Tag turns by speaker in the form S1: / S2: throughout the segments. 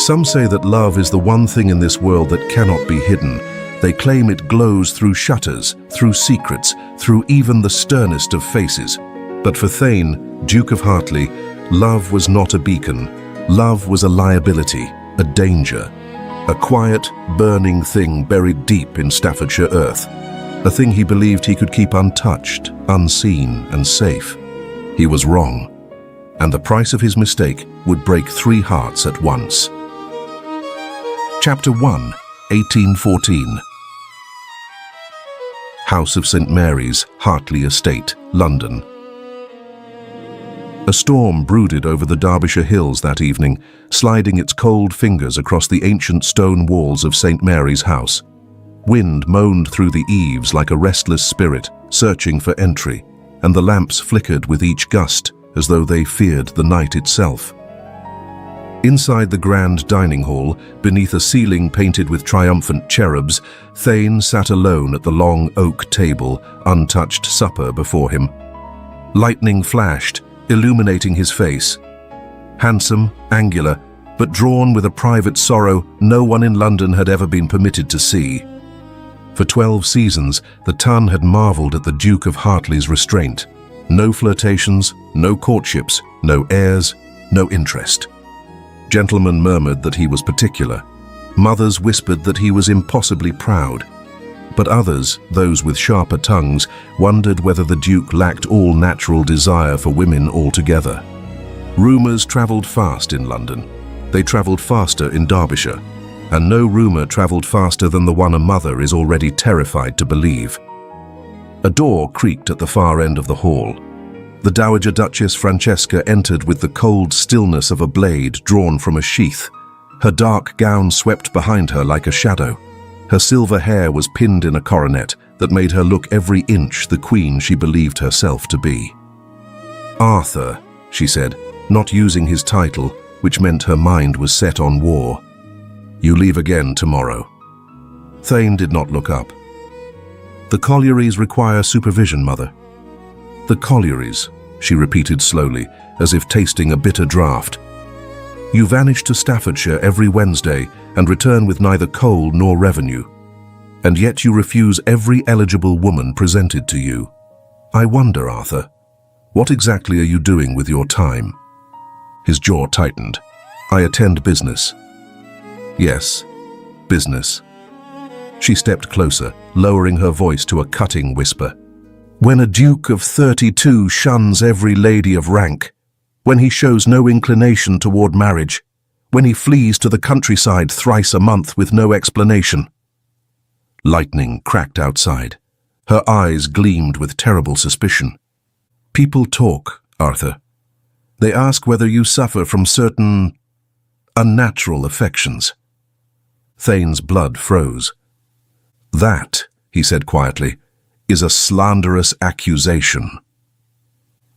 S1: Some say that love is the one thing in this world that cannot be hidden. They claim it glows through shutters, through secrets, through even the sternest of faces. But for Thane, Duke of Hartleigh, love was not a beacon. Love was a liability, a danger. A quiet, burning thing buried deep in Staffordshire earth. A thing he believed he could keep untouched, unseen, and safe. He was wrong, and the price of his mistake would break 3 hearts at once. Chapter 1, 1814. House of St. Mary's, Hartleigh Estate, London. A storm brooded over the Derbyshire hills that evening, sliding its cold fingers across the ancient stone walls of St. Mary's house. Wind moaned through the eaves like a restless spirit, searching for entry, and the lamps flickered with each gust as though they feared the night itself. Inside the grand dining hall, beneath a ceiling painted with triumphant cherubs, Thane sat alone at the long oak table, untouched supper before him. Lightning flashed, illuminating his face. Handsome, angular, but drawn with a private sorrow no one in London had ever been permitted to see. For 12 seasons, the ton had marveled at the Duke of Hartleigh's restraint. No flirtations, no courtships, no airs, no interest. Gentlemen murmured that he was particular. Mothers whispered that he was impossibly proud. But others, those with sharper tongues, wondered whether the Duke lacked all natural desire for women altogether. Rumours travelled fast in London. They travelled faster in Derbyshire. And no rumour travelled faster than the one a mother is already terrified to believe. A door creaked at the far end of the hall. The Dowager Duchess Francesca entered with the cold stillness of a blade drawn from a sheath. Her dark gown swept behind her like a shadow. Her silver hair was pinned in a coronet that made her look every inch the queen she believed herself to be. "Arthur," she said, not using his title, which meant her mind was set on war. "You leave again tomorrow." Thane did not look up. "The collieries require supervision, Mother." "The collieries," she repeated slowly, as if tasting a bitter draught. "You vanish to Staffordshire every Wednesday and return with neither coal nor revenue. And yet you refuse every eligible woman presented to you. I wonder, Arthur, what exactly are you doing with your time?" His jaw tightened. "I attend business." "Yes, business." She stepped closer, lowering her voice to a cutting whisper. "When a Duke of 32 shuns every lady of rank, when he shows no inclination toward marriage, when he flees to the countryside thrice a month with no explanation." Lightning cracked outside. Her eyes gleamed with terrible suspicion. "People talk, Arthur. They ask whether you suffer from certain unnatural affections." Thane's blood froze. "That," he said quietly, "is a slanderous accusation."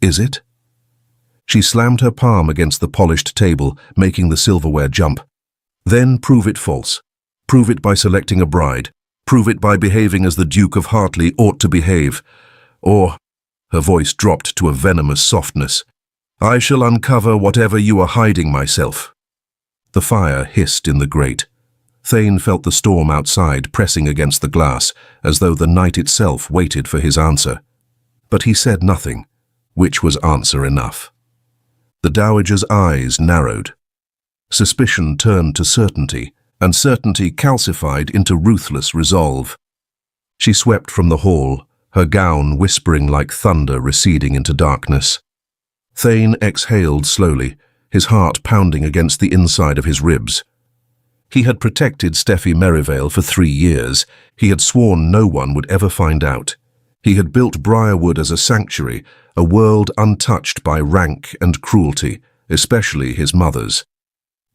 S1: "Is it?" She slammed her palm against the polished table, making the silverware jump. "Then prove it false. Prove it by selecting a bride. Prove it by behaving as the Duke of Hartleigh ought to behave. Or," her voice dropped to a venomous softness, "I shall uncover whatever you are hiding myself." The fire hissed in the grate. Thane felt the storm outside pressing against the glass, as though the night itself waited for his answer. But he said nothing, which was answer enough. The dowager's eyes narrowed. Suspicion turned to certainty, and certainty calcified into ruthless resolve. She swept from the hall, her gown whispering like thunder receding into darkness. Thane exhaled slowly, his heart pounding against the inside of his ribs. He had protected Steffie Merivale for 3 years. He had sworn no one would ever find out. He had built Briarwood as a sanctuary, a world untouched by rank and cruelty, especially his mother's.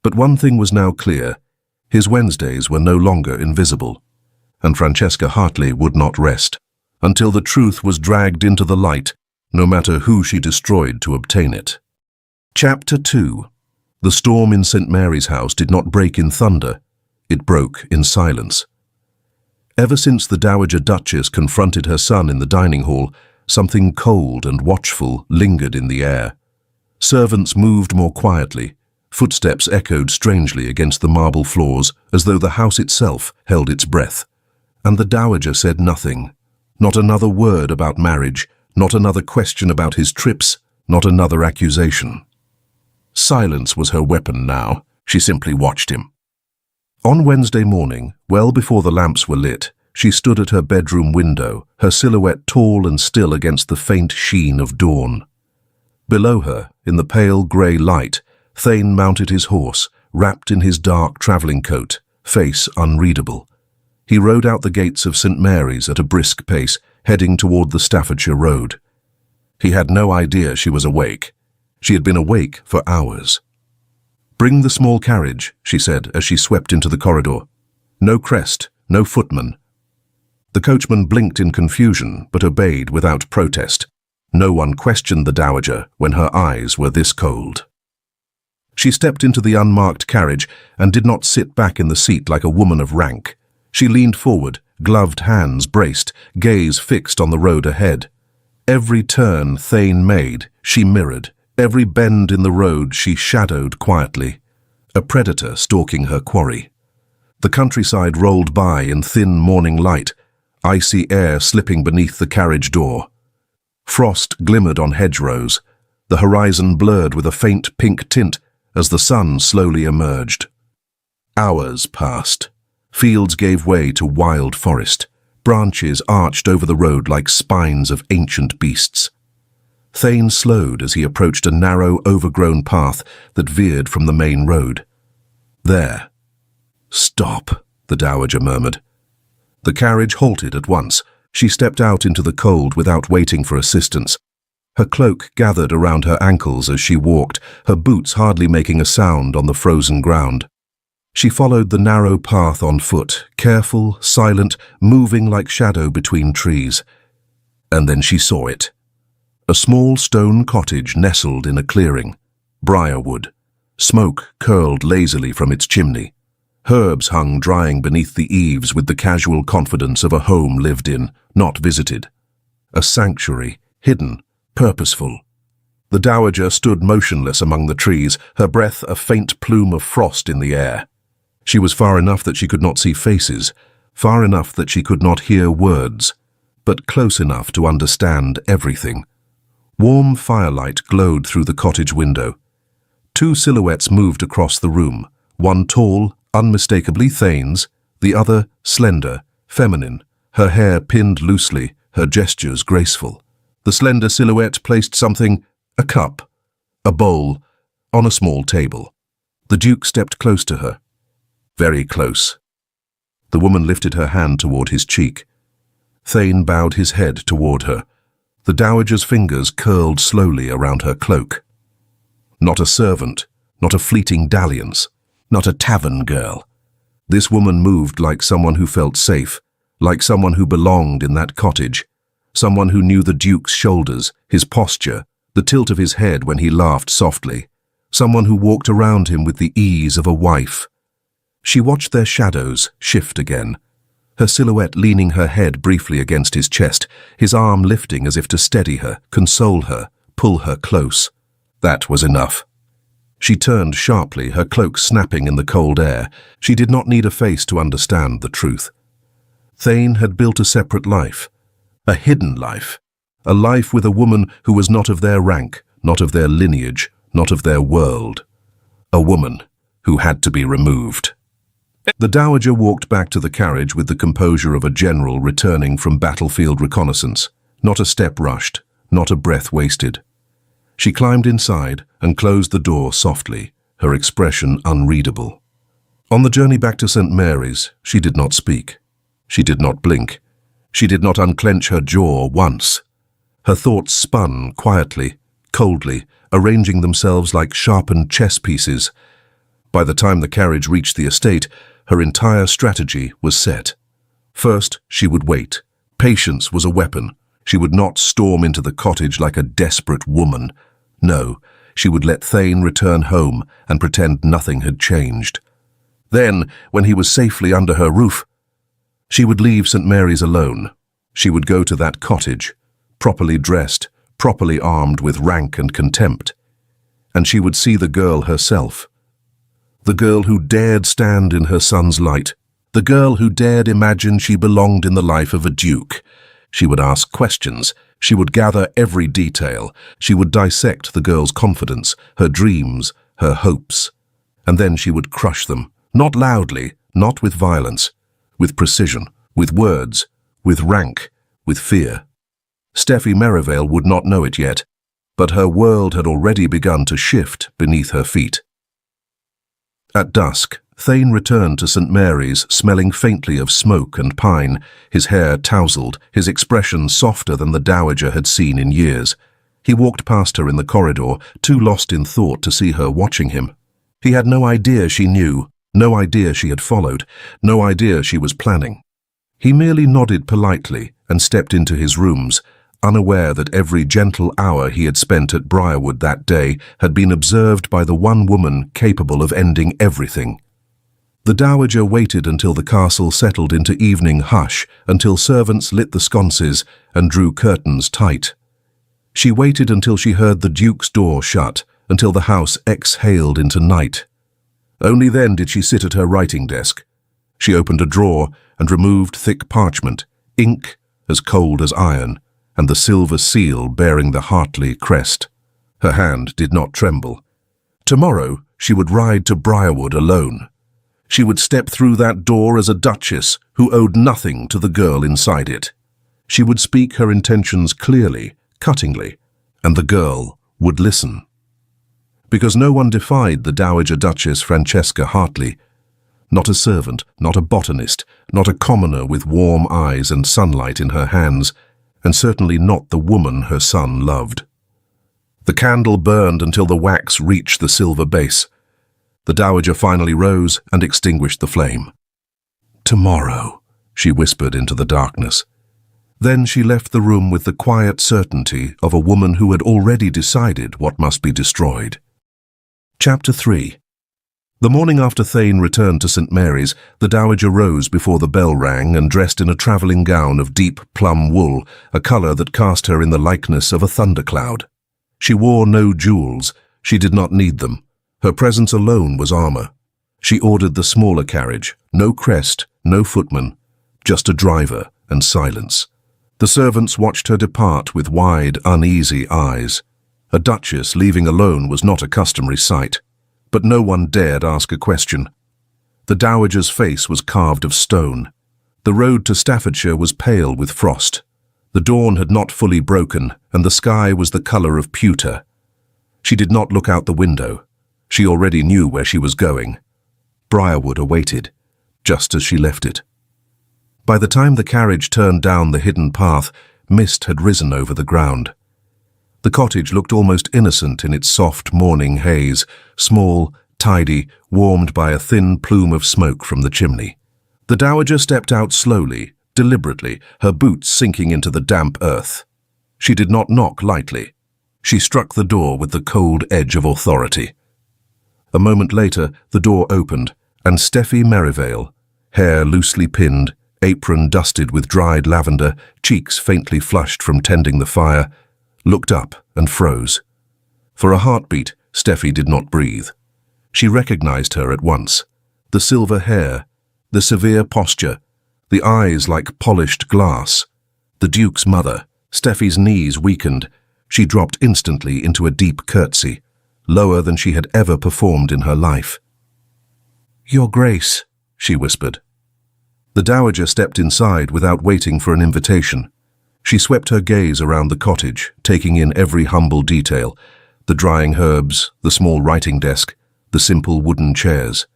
S1: But one thing was now clear. His Wednesdays were no longer invisible, and Francesca Hartleigh would not rest until the truth was dragged into the light, no matter who she destroyed to obtain it. Chapter 2. The storm in St. Mary's house did not break in thunder. It broke in silence. Ever since the Dowager Duchess confronted her son in the dining hall, something cold and watchful lingered in the air. Servants moved more quietly. Footsteps echoed strangely against the marble floors, as though the house itself held its breath. And the dowager said nothing. Not another word about marriage, not another question about his trips, not another accusation. Silence was her weapon now. She simply watched him. On Wednesday morning, well before the lamps were lit, she stood at her bedroom window, her silhouette tall and still against the faint sheen of dawn. Below her, in the pale grey light, Thane mounted his horse, wrapped in his dark travelling coat, face unreadable. He rode out the gates of St. Mary's at a brisk pace, heading toward the Staffordshire road. He had no idea she was awake. She had been awake for hours. "Bring the small carriage," she said as she swept into the corridor. "No crest, no footman." The coachman blinked in confusion, but obeyed without protest. No one questioned the dowager when her eyes were this cold. She stepped into the unmarked carriage and did not sit back in the seat like a woman of rank. She leaned forward, gloved hands braced, gaze fixed on the road ahead. Every turn Thane made, she mirrored. Every bend in the road she shadowed quietly. A predator stalking her quarry. The countryside rolled by in thin morning light, icy air slipping beneath the carriage door. Frost glimmered on hedgerows, the horizon blurred with a faint pink tint as the sun slowly emerged. Hours passed. Fields gave way to wild forest. Branches arched over the road like spines of ancient beasts. Thane slowed as he approached a narrow, overgrown path that veered from the main road. "There." "Stop," the dowager murmured. The carriage halted at once. She stepped out into the cold without waiting for assistance. Her cloak gathered around her ankles as she walked, her boots hardly making a sound on the frozen ground. She followed the narrow path on foot, careful, silent, moving like shadow between trees. And then she saw it. A small stone cottage nestled in a clearing. Briarwood. Smoke curled lazily from its chimney. Herbs hung drying beneath the eaves with the casual confidence of a home lived in, not visited. A sanctuary, hidden, purposeful. The dowager stood motionless among the trees, her breath a faint plume of frost in the air. She was far enough that she could not see faces, far enough that she could not hear words, but close enough to understand everything. Warm firelight glowed through the cottage window. Two silhouettes moved across the room, one tall, unmistakably Thane's, the other slender, feminine, her hair pinned loosely, her gestures graceful. The slender silhouette placed something, a cup, a bowl, on a small table. The Duke stepped close to her. Very close. The woman lifted her hand toward his cheek. Thane bowed his head toward her. The dowager's fingers curled slowly around her cloak. Not a servant, not a fleeting dalliance, not a tavern girl. This woman moved like someone who felt safe, like someone who belonged in that cottage, someone who knew the Duke's shoulders, his posture, the tilt of his head when he laughed softly, someone who walked around him with the ease of a wife. She watched their shadows shift again, her silhouette leaning her head briefly against his chest, his arm lifting as if to steady her, console her, pull her close. That was enough. She turned sharply, her cloak snapping in the cold air. She did not need a face to understand the truth. Thane had built a separate life, a hidden life, a life with a woman who was not of their rank, not of their lineage, not of their world. A woman who had to be removed. The dowager walked back to the carriage with the composure of a general returning from battlefield reconnaissance, not a step rushed, not a breath wasted. She climbed inside and closed the door softly, her expression unreadable. On the journey back to St. Mary's, she did not speak. She did not blink. She did not unclench her jaw once. Her thoughts spun quietly, coldly, arranging themselves like sharpened chess pieces. By the time the carriage reached the estate, her entire strategy was set. First, she would wait. Patience was a weapon. She would not storm into the cottage like a desperate woman. No, she would let Thane return home and pretend nothing had changed. Then, when he was safely under her roof, she would leave St. Mary's alone. She would go to that cottage, properly dressed, properly armed with rank and contempt. And she would see the girl herself, The girl who dared stand in her son's light. The girl who dared imagine she belonged in the life of a duke. She would ask questions. She would gather every detail. She would dissect the girl's confidence, her dreams, her hopes. And then she would crush them, not loudly, not with violence, with precision, with words, with rank, with fear. Steffie Merivale would not know it yet, but her world had already begun to shift beneath her feet. At dusk, Thane returned to St. Mary's, smelling faintly of smoke and pine, his hair tousled, his expression softer than the dowager had seen in years. He walked past her in the corridor, too lost in thought to see her watching him. He had no idea she knew, no idea she had followed, no idea she was planning. He merely nodded politely and stepped into his rooms, unaware that every gentle hour he had spent at Briarwood that day had been observed by the one woman capable of ending everything. The dowager waited until the castle settled into evening hush, until servants lit the sconces and drew curtains tight. She waited until she heard the Duke's door shut, until the house exhaled into night. Only then did she sit at her writing desk. She opened a drawer and removed thick parchment, ink as cold as iron, and the silver seal bearing the Hartleigh crest. Her hand did not tremble. Tomorrow she would ride to Briarwood alone. She would step through that door as a duchess who owed nothing to the girl inside it. She would speak her intentions clearly, cuttingly, and the girl would listen. Because no one defied the Dowager Duchess Francesca Hartleigh. Not a servant, not a botanist, not a commoner with warm eyes and sunlight in her hands, and certainly not the woman her son loved. The candle burned until the wax reached the silver base. The dowager finally rose and extinguished the flame. "Tomorrow," she whispered into the darkness. Then she left the room with the quiet certainty of a woman who had already decided what must be destroyed. Chapter 3. The morning after Thane returned to St. Mary's, the dowager rose before the bell rang and dressed in a travelling gown of deep plum wool, a colour that cast her in the likeness of a thundercloud. She wore no jewels. She did not need them. Her presence alone was armour. She ordered the smaller carriage, no crest, no footman, just a driver and silence. The servants watched her depart with wide, uneasy eyes. A duchess leaving alone was not a customary sight. But no one dared ask a question. The dowager's face was carved of stone. The road to Staffordshire was pale with frost. The dawn had not fully broken, and the sky was the colour of pewter. She did not look out the window. She already knew where she was going. Briarwood awaited, just as she left it. By the time the carriage turned down the hidden path, mist had risen over the ground. The cottage looked almost innocent in its soft morning haze, small, tidy, warmed by a thin plume of smoke from the chimney. The dowager stepped out slowly, deliberately, her boots sinking into the damp earth. She did not knock lightly. She struck the door with the cold edge of authority. A moment later, the door opened, and Steffie Merivale, hair loosely pinned, apron dusted with dried lavender, cheeks faintly flushed from tending the fire, looked up and froze. For a heartbeat, Steffie did not breathe. She recognized her at once. The silver hair, the severe posture, the eyes like polished glass. The Duke's mother. Steffie's knees weakened. She dropped instantly into a deep curtsy, lower than she had ever performed in her life. "Your Grace," she whispered. The dowager stepped inside without waiting for an invitation. She swept her gaze around the cottage, taking in every humble detail, the drying herbs, the small writing desk, the simple wooden chairs.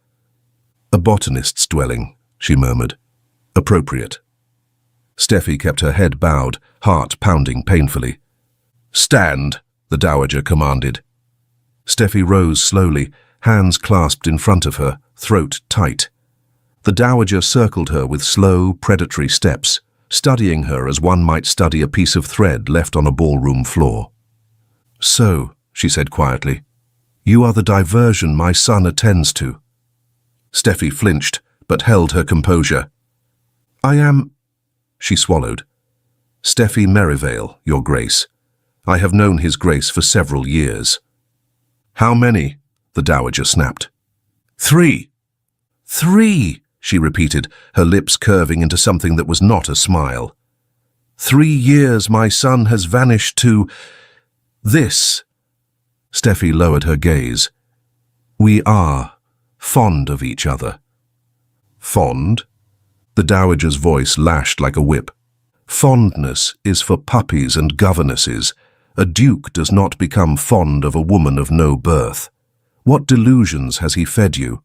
S1: "A botanist's dwelling," she murmured. "Appropriate." Steffie kept her head bowed, heart pounding painfully. "Stand," the dowager commanded. Steffie rose slowly, hands clasped in front of her, throat tight. The dowager circled her with slow, predatory steps, studying her as one might study a piece of thread left on a ballroom floor. "So," she said quietly, "you are the diversion my son attends to." Steffie flinched, but held her composure. "I am—" She swallowed. "Steffie Merivale, Your Grace. I have known His Grace for several years." "How many?" the dowager snapped. 3. 3, she repeated, her lips curving into something that was not a smile. 3 years my son has vanished to this. Steffie lowered her gaze. We are fond of each other. Fond? The dowager's voice lashed like a whip. Fondness is for puppies and governesses. A duke does not become fond of a woman of no birth. What delusions has he fed you?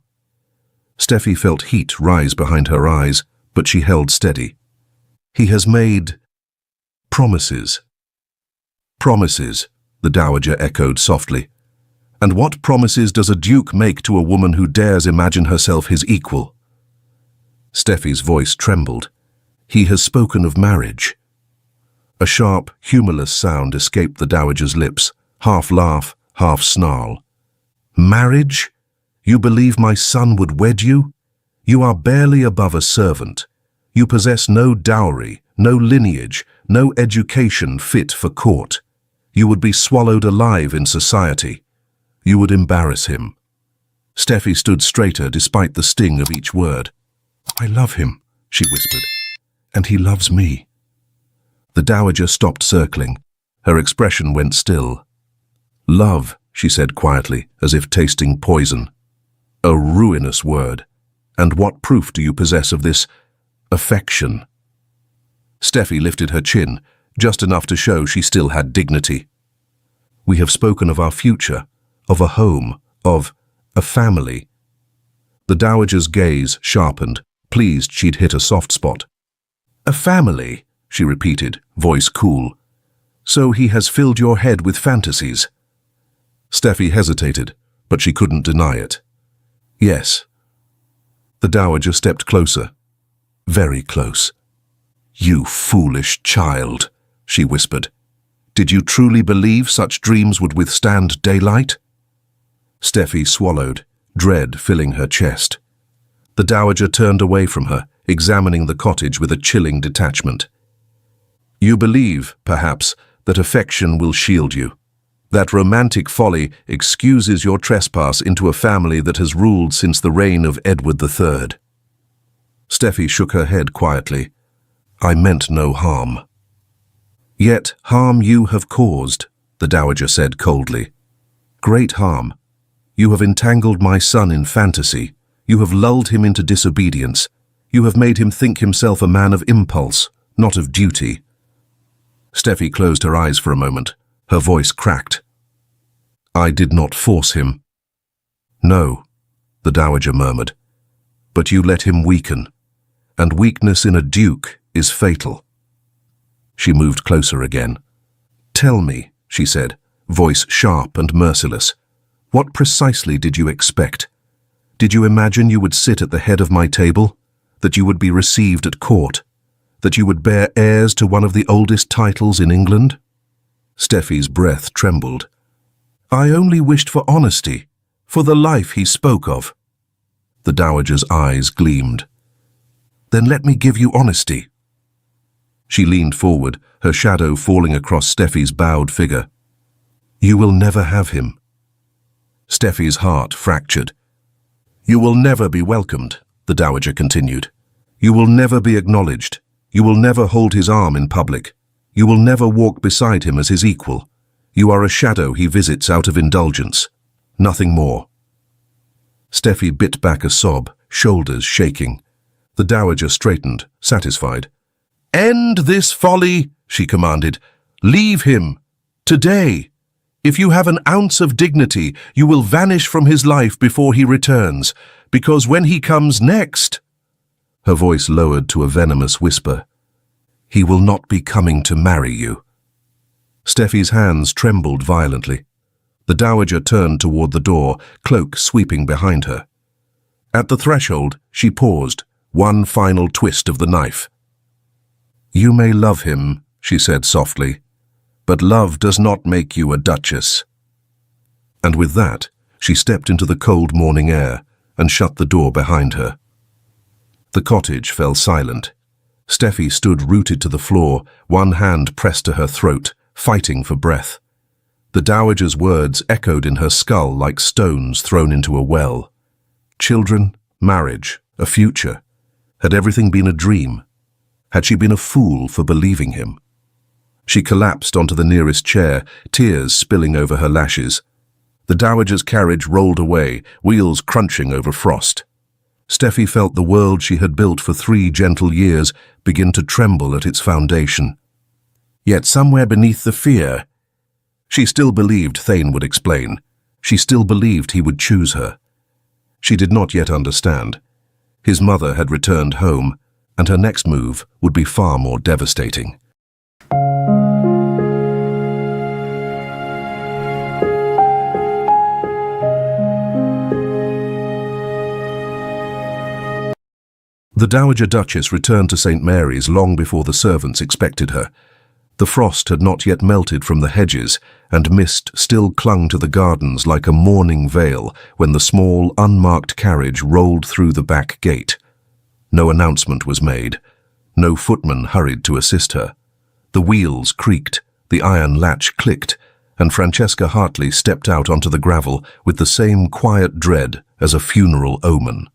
S1: Steffie felt heat rise behind her eyes, but she held steady. He has made promises. Promises, the dowager echoed softly. And what promises does a duke make to a woman who dares imagine herself his equal? Steffie's voice trembled. He has spoken of marriage. A sharp, humorless sound escaped the dowager's lips, half laugh, half snarl. Marriage? You believe my son would wed you? You are barely above a servant. You possess no dowry, no lineage, no education fit for court. You would be swallowed alive in society. You would embarrass him. Steffie stood straighter despite the sting of each word. I love him, she whispered, and he loves me. The dowager stopped circling. Her expression went still. Love, she said quietly, as if tasting poison. A ruinous word. And what proof do you possess of this affection? Steffie lifted her chin, just enough to show she still had dignity. We have spoken of our future, of a home, of a family. The dowager's gaze sharpened, pleased she'd hit a soft spot. A family, she repeated, voice cool. So he has filled your head with fantasies. Steffie hesitated, but she couldn't deny it. Yes. The dowager stepped closer. Very close. You foolish child, she whispered. Did you truly believe such dreams would withstand daylight? Steffie swallowed, dread filling her chest. The dowager turned away from her, examining the cottage with a chilling detachment. You believe, perhaps, that affection will shield you. That romantic folly excuses your trespass into a family that has ruled since the reign of Edward III. Steffie shook her head quietly. I meant no harm. Yet harm you have caused, the dowager said coldly. Great harm. You have entangled my son in fantasy. You have lulled him into disobedience. You have made him think himself a man of impulse, not of duty. Steffie closed her eyes for a moment. Her voice cracked. I did not force him. No, the dowager murmured. But you let him weaken, and weakness in a duke is fatal. She moved closer again. Tell me, she said, voice sharp and merciless, what precisely did you expect? Did you imagine you would sit at the head of my table? That you would be received at court? That you would bear heirs to one of the oldest titles in England? Steffie's breath trembled. I only wished for honesty, for the life he spoke of. The dowager's eyes gleamed. Then let me give you honesty. She leaned forward, her shadow falling across Steffie's bowed figure. You will never have him. Steffie's heart fractured. You will never be welcomed, the dowager continued. You will never be acknowledged. You will never hold his arm in public. You will never walk beside him as his equal. You are a shadow he visits out of indulgence. Nothing more. Steffie bit back a sob, shoulders shaking. The dowager straightened, satisfied. End this folly, she commanded. Leave him. Today. If you have an ounce of dignity, you will vanish from his life before he returns, because when he comes next... Her voice lowered to a venomous whisper. He will not be coming to marry you. Steffie's hands trembled violently. The dowager turned toward the door, cloak sweeping behind her. At the threshold, she paused, one final twist of the knife. You may love him, she said softly, but love does not make you a duchess. And with that, she stepped into the cold morning air and shut the door behind her. The cottage fell silent. Steffie stood rooted to the floor, one hand pressed to her throat, fighting for breath. The dowager's words echoed in her skull like stones thrown into a well. Children, marriage, a future. Had everything been a dream? Had she been a fool for believing him? She collapsed onto the nearest chair, tears spilling over her lashes. The dowager's carriage rolled away, wheels crunching over frost. Steffie felt the world she had built for 3 gentle years begin to tremble at its foundation. Yet somewhere beneath the fear, she still believed Thane would explain. She still believed he would choose her. She did not yet understand. His mother had returned home, and her next move would be far more devastating. The Dowager Duchess returned to St. Mary's long before the servants expected her. The frost had not yet melted from the hedges, and mist still clung to the gardens like a mourning veil when the small, unmarked carriage rolled through the back gate. No announcement was made. No footman hurried to assist her. The wheels creaked, the iron latch clicked, and Francesca Hartleigh stepped out onto the gravel with the same quiet dread as a funeral omen.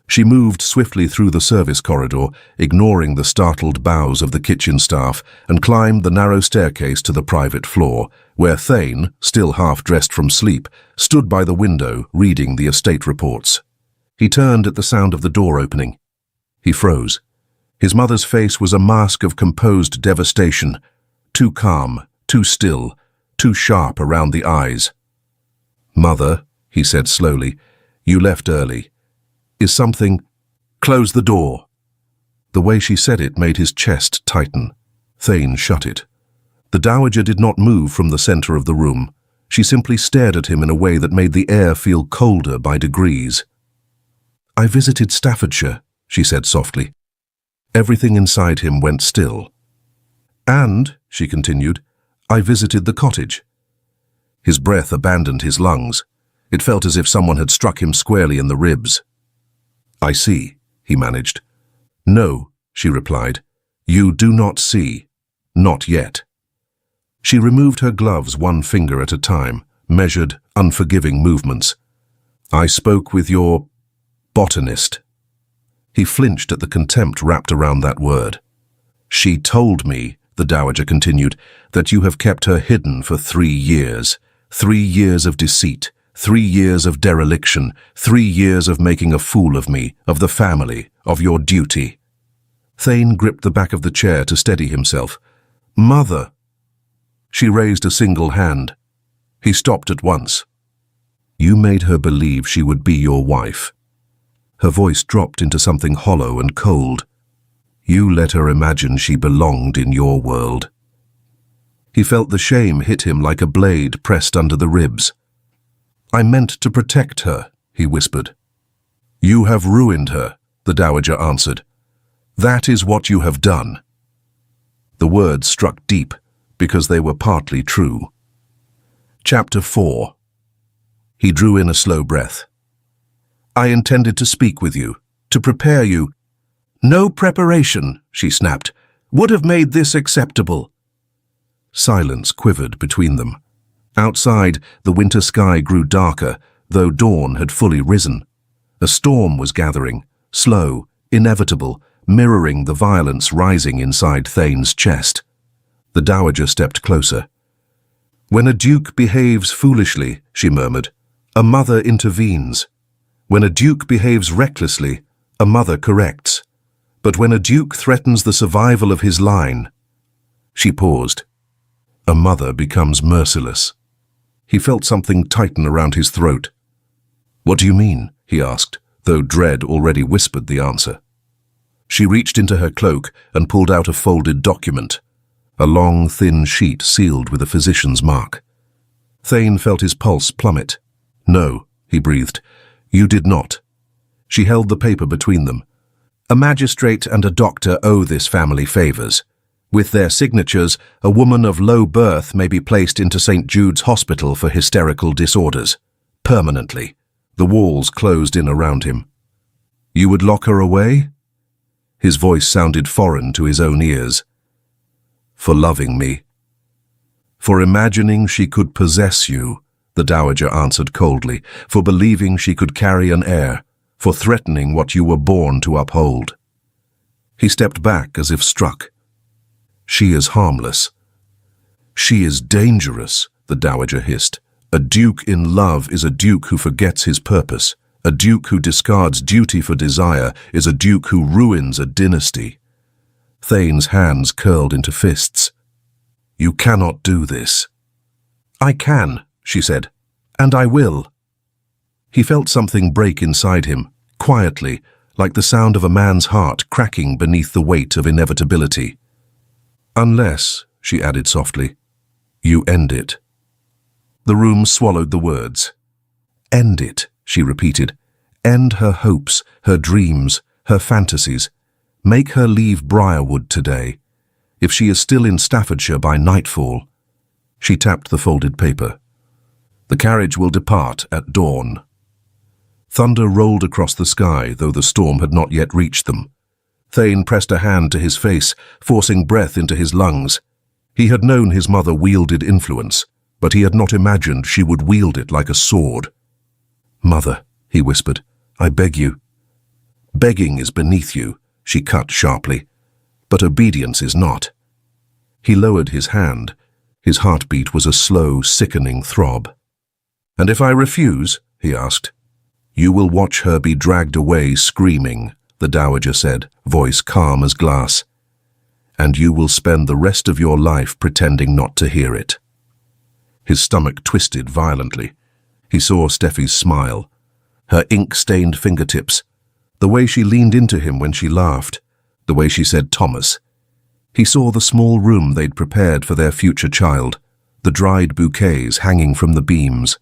S1: She moved swiftly through the service corridor, ignoring the startled bows of the kitchen staff, and climbed the narrow staircase to the private floor, where Thane, still half-dressed from sleep, stood by the window reading the estate reports. He turned at the sound of the door opening. He froze. His mother's face was a mask of composed devastation, too calm, too still, too sharp around the eyes. "Mother," he said slowly, "you left early. Is something—" "Close the door." The way she said it made his chest tighten. Thane shut it. The dowager did not move from the center of the room. She simply stared at him in a way that made the air feel colder by degrees. "I visited Staffordshire," she said softly. Everything inside him went still. "And," she continued, "I visited the cottage." His breath abandoned his lungs. It felt as if someone had struck him squarely in the ribs. "I see," he managed. "No," she replied. "You do not see. Not yet." She removed her gloves 1 finger at a time, measured, unforgiving movements. "I spoke with your botanist." He flinched at the contempt wrapped around that word. "She told me," the dowager continued, "that you have kept her hidden for 3 years. 3 years of deceit. 3 years of dereliction, 3 years of making a fool of me, of the family, of your duty." Thane gripped the back of the chair to steady himself. "Mother!" She raised a single hand. He stopped at once. "You made her believe she would be your wife." Her voice dropped into something hollow and cold. "You let her imagine she belonged in your world." He felt the shame hit him like a blade pressed under the ribs. "I meant to protect her," he whispered. "You have ruined her," the dowager answered. "That is what you have done." The words struck deep because they were partly true. Chapter 4. He drew in a slow breath. "I intended to speak with you, to prepare you." "No preparation," she snapped, "would have made this acceptable." Silence quivered between them. Outside, the winter sky grew darker, though dawn had fully risen. A storm was gathering, slow, inevitable, mirroring the violence rising inside Thane's chest. The dowager stepped closer. "When a duke behaves foolishly," she murmured, "a mother intervenes. When a duke behaves recklessly, a mother corrects. But when a duke threatens the survival of his line—" She paused. "A mother becomes merciless." He felt something tighten around his throat. "What do you mean?" he asked, though dread already whispered the answer. She reached into her cloak and pulled out a folded document, a long, thin sheet sealed with a physician's mark. Thane felt his pulse plummet. "No," he breathed. "You did not." She held the paper between them. "A magistrate and a doctor owe this family favors. With their signatures, a woman of low birth may be placed into St. Jude's Hospital for hysterical disorders. Permanently." The walls closed in around him. "You would lock her away?" His voice sounded foreign to his own ears. "For loving me." "For imagining she could possess you," the dowager answered coldly. "For believing she could carry an heir. for threatening what you were born to uphold." He stepped back as if struck. "She is harmless." "She is dangerous," the dowager hissed. "A duke in love is a duke who forgets his purpose. A duke who discards duty for desire is a duke who ruins a dynasty." Thane's hands curled into fists. "You cannot do this." "I can," she said, "and I will." He felt something break inside him, quietly, like the sound of a man's heart cracking beneath the weight of inevitability. "Unless," she added softly, "you end it." The room swallowed the words. "End it," she repeated. "End her hopes, her dreams, her fantasies. Make her leave Briarwood today. If she is still in Staffordshire by nightfall." She tapped the folded paper. "The carriage will depart at dawn." Thunder rolled across the sky, though the storm had not yet reached them. Thane pressed a hand to his face, forcing breath into his lungs. He had known his mother wielded influence, but he had not imagined she would wield it like a sword. "Mother," he whispered, "I beg you." "Begging is beneath you," she cut sharply, "but obedience is not." He lowered his hand. His heartbeat was a slow, sickening throb. "And if I refuse?" he asked. "You will watch her be dragged away screaming," the dowager said, voice calm as glass. "And you will spend the rest of your life pretending not to hear it." His stomach twisted violently. He saw Steffie's smile, her ink-stained fingertips, the way she leaned into him when she laughed, the way she said Thomas. He saw the small room they'd prepared for their future child, the dried bouquets hanging from the beams,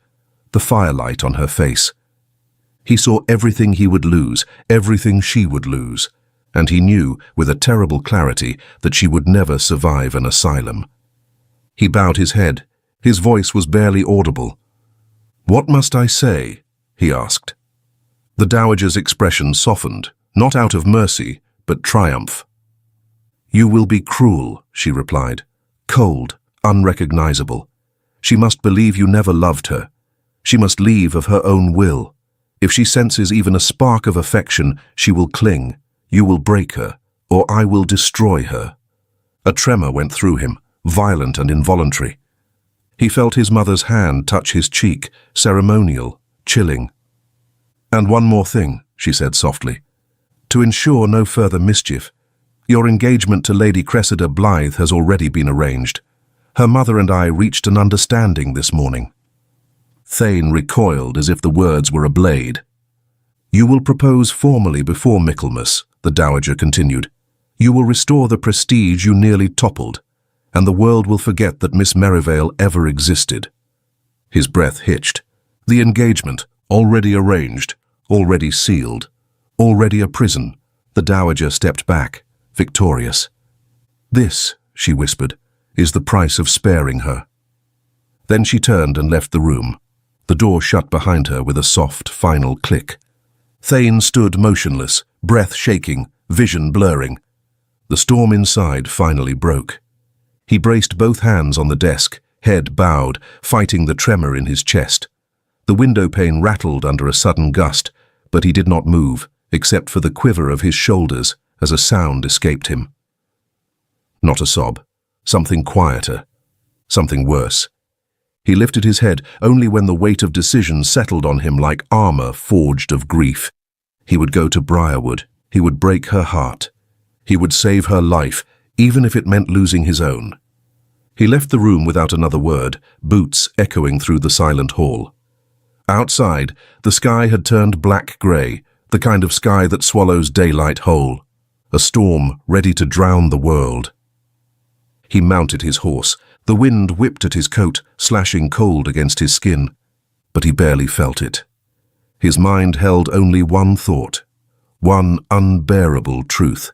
S1: the firelight on her face. He saw everything he would lose, everything she would lose, and he knew, with a terrible clarity, that she would never survive an asylum. He bowed his head. His voice was barely audible. "What must I say?" he asked. The dowager's expression softened, not out of mercy, but triumph. "You will be cruel," she replied, "cold, unrecognizable. She must believe you never loved her. She must leave of her own will. If she senses even a spark of affection, she will cling. You will break her, or I will destroy her." A tremor went through him, violent and involuntary. He felt his mother's hand touch his cheek, ceremonial, chilling. "And one more thing," she said softly. "To ensure no further mischief, your engagement to Lady Cressida Blythe has already been arranged. Her mother and I reached an understanding this morning." Thane recoiled as if the words were a blade. "You will propose formally before Michaelmas," the dowager continued. "You will restore the prestige you nearly toppled, and the world will forget that Miss Merivale ever existed." His breath hitched. The engagement, already arranged, already sealed, already a prison. The dowager stepped back, victorious. "This," she whispered, "is the price of sparing her." Then she turned and left the room. The door shut behind her with a soft, final click. Thane stood motionless, breath shaking, vision blurring. The storm inside finally broke. He braced both hands on the desk, head bowed, fighting the tremor in his chest. The window pane rattled under a sudden gust, but he did not move, except for the quiver of his shoulders as a sound escaped him. Not a sob. Something quieter. Something worse. He lifted his head only when the weight of decision settled on him like armor forged of grief. He would go to Briarwood. He would break her heart. He would save her life, even if it meant losing his own. He left the room without another word, boots echoing through the silent hall. Outside, the sky had turned black-grey, the kind of sky that swallows daylight whole. A storm ready to drown the world. He mounted his horse. The wind whipped at his coat, slashing cold against his skin, but he barely felt it. His mind held only one thought, one unbearable truth.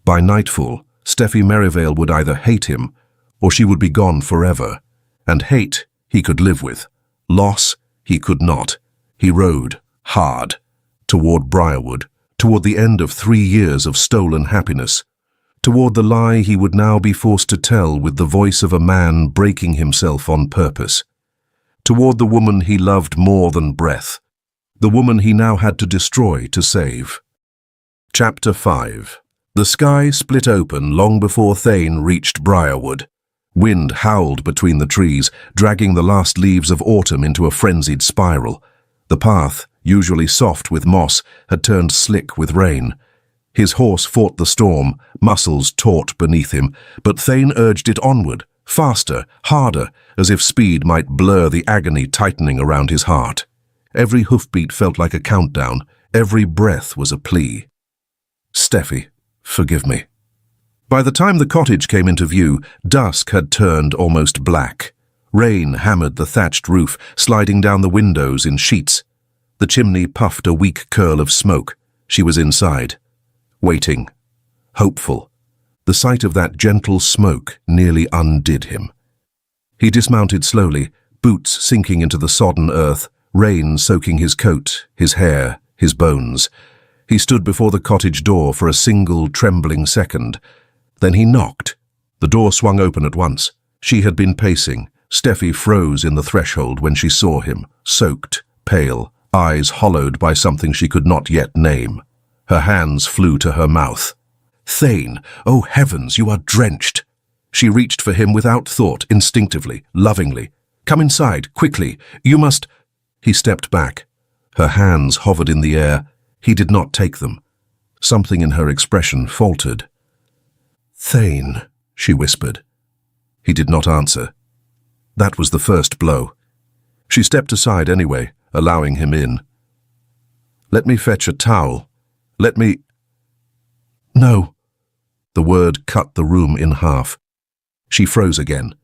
S1: By nightfall, Steffie Merivale would either hate him, or she would be gone forever. And hate he could live with. Loss he could not. He rode, hard, toward Briarwood, toward the end of 3 years of stolen happiness, toward the lie he would now be forced to tell with the voice of a man breaking himself on purpose, toward the woman he loved more than breath, the woman he now had to destroy to save. Chapter 5. The sky split open long before Thane reached Briarwood. Wind howled between the trees, dragging the last leaves of autumn into a frenzied spiral. The path, usually soft with moss, had turned slick with rain. His horse fought the storm, muscles taut beneath him, but Thane urged it onward, faster, harder, as if speed might blur the agony tightening around his heart. Every hoofbeat felt like a countdown, every breath was a plea. Steffie, forgive me. By the time the cottage came into view, dusk had turned almost black. Rain hammered the thatched roof, sliding down the windows in sheets. The chimney puffed a weak curl of smoke. She was inside, waiting, hopeful. The sight of that gentle smoke nearly undid him. He dismounted slowly, boots sinking into the sodden earth, rain soaking his coat, his hair, his bones. He stood before the cottage door for a single trembling second. Then he knocked. The door swung open at once. She had been pacing. Steffie froze in the threshold when she saw him, soaked, pale, eyes hollowed by something she could not yet name. Her hands flew to her mouth. Thane, oh heavens, you are drenched. She reached for him without thought, instinctively, lovingly. Come inside, quickly. You must... He stepped back. Her hands hovered in the air. He did not take them. Something in her expression faltered. Thane, she whispered. He did not answer. That was the first blow. She stepped aside anyway, allowing him in. Let me fetch a towel. Let me... No. The word cut the room in half. She froze again.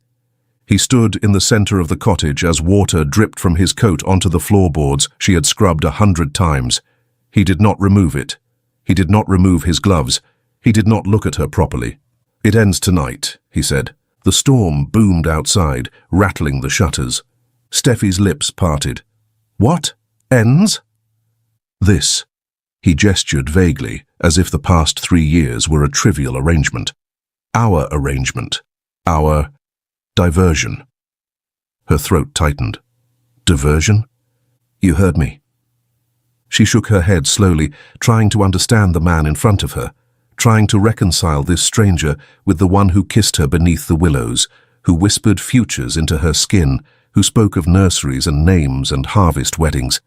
S1: He stood in the center of the cottage as water dripped from his coat onto the floorboards she had scrubbed 100 times. He did not remove it. He did not remove his gloves. He did not look at her properly. It ends tonight, he said. The storm boomed outside, rattling the shutters. Steffie's lips parted. What? Ends? This. He gestured vaguely, as if the past 3 years were a trivial arrangement. Our arrangement. Our diversion. Her throat tightened. Diversion? You heard me. She shook her head slowly, trying to understand the man in front of her, trying to reconcile this stranger with the one who kissed her beneath the willows, who whispered futures into her skin, who spoke of nurseries and names and harvest weddings.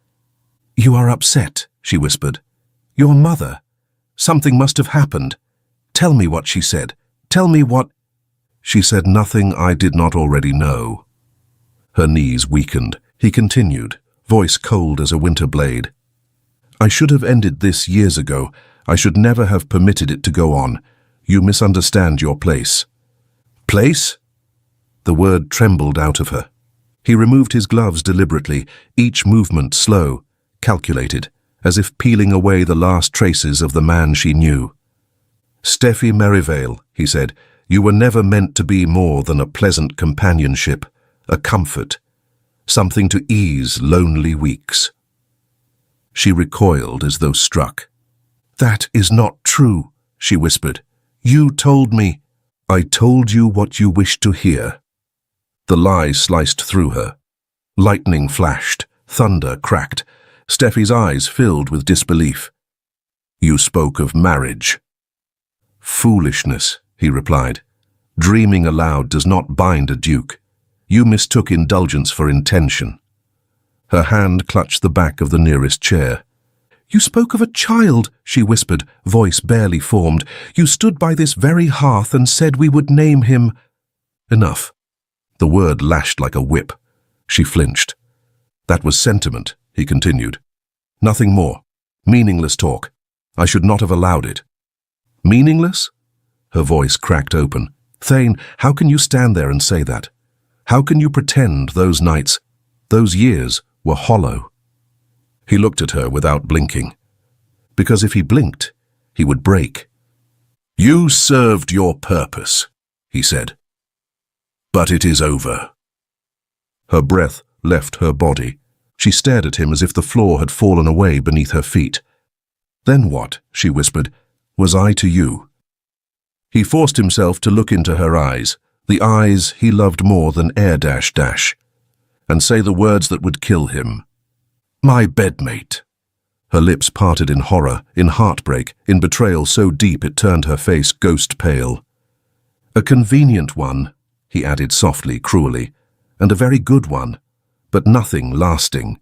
S1: You are upset, she whispered. Your mother. Something must have happened. Tell me what she said. Tell me what... She said nothing I did not already know. Her knees weakened. He continued, voice cold as a winter blade. I should have ended this years ago. I should never have permitted it to go on. You misunderstand your place. Place? The word trembled out of her. He removed his gloves deliberately, each movement slow, calculated, as if peeling away the last traces of the man she knew. Steffie Merivale, he said, you were never meant to be more than a pleasant companionship, a comfort, something to ease lonely weeks. She recoiled as though struck. That is not true, she whispered. You told me. I told you what you wished to hear. The lie sliced through her. Lightning flashed, thunder cracked. Steffie's eyes filled with disbelief. You spoke of marriage. Foolishness, he replied. Dreaming aloud does not bind a duke. You mistook indulgence for intention. Her hand clutched the back of the nearest chair. You spoke of a child, she whispered, voice barely formed. You stood by this very hearth and said we would name him. Enough. The word lashed like a whip. She flinched. That was sentiment, he continued. Nothing more. Meaningless talk. I should not have allowed it. Meaningless? Her voice cracked open. Thane, how can you stand there and say that? How can you pretend those nights, those years, were hollow? He looked at her without blinking. Because if he blinked, he would break. You served your purpose, he said. But it is over. Her breath left her body. She stared at him as if the floor had fallen away beneath her feet. Then what, she whispered, was I to you? He forced himself to look into her eyes, the eyes he loved more than air dash dash, and say the words that would kill him. My bedmate. Her lips parted in horror, in heartbreak, in betrayal so deep it turned her face ghost pale. A convenient one, he added softly, cruelly, and a very good one, but nothing lasting.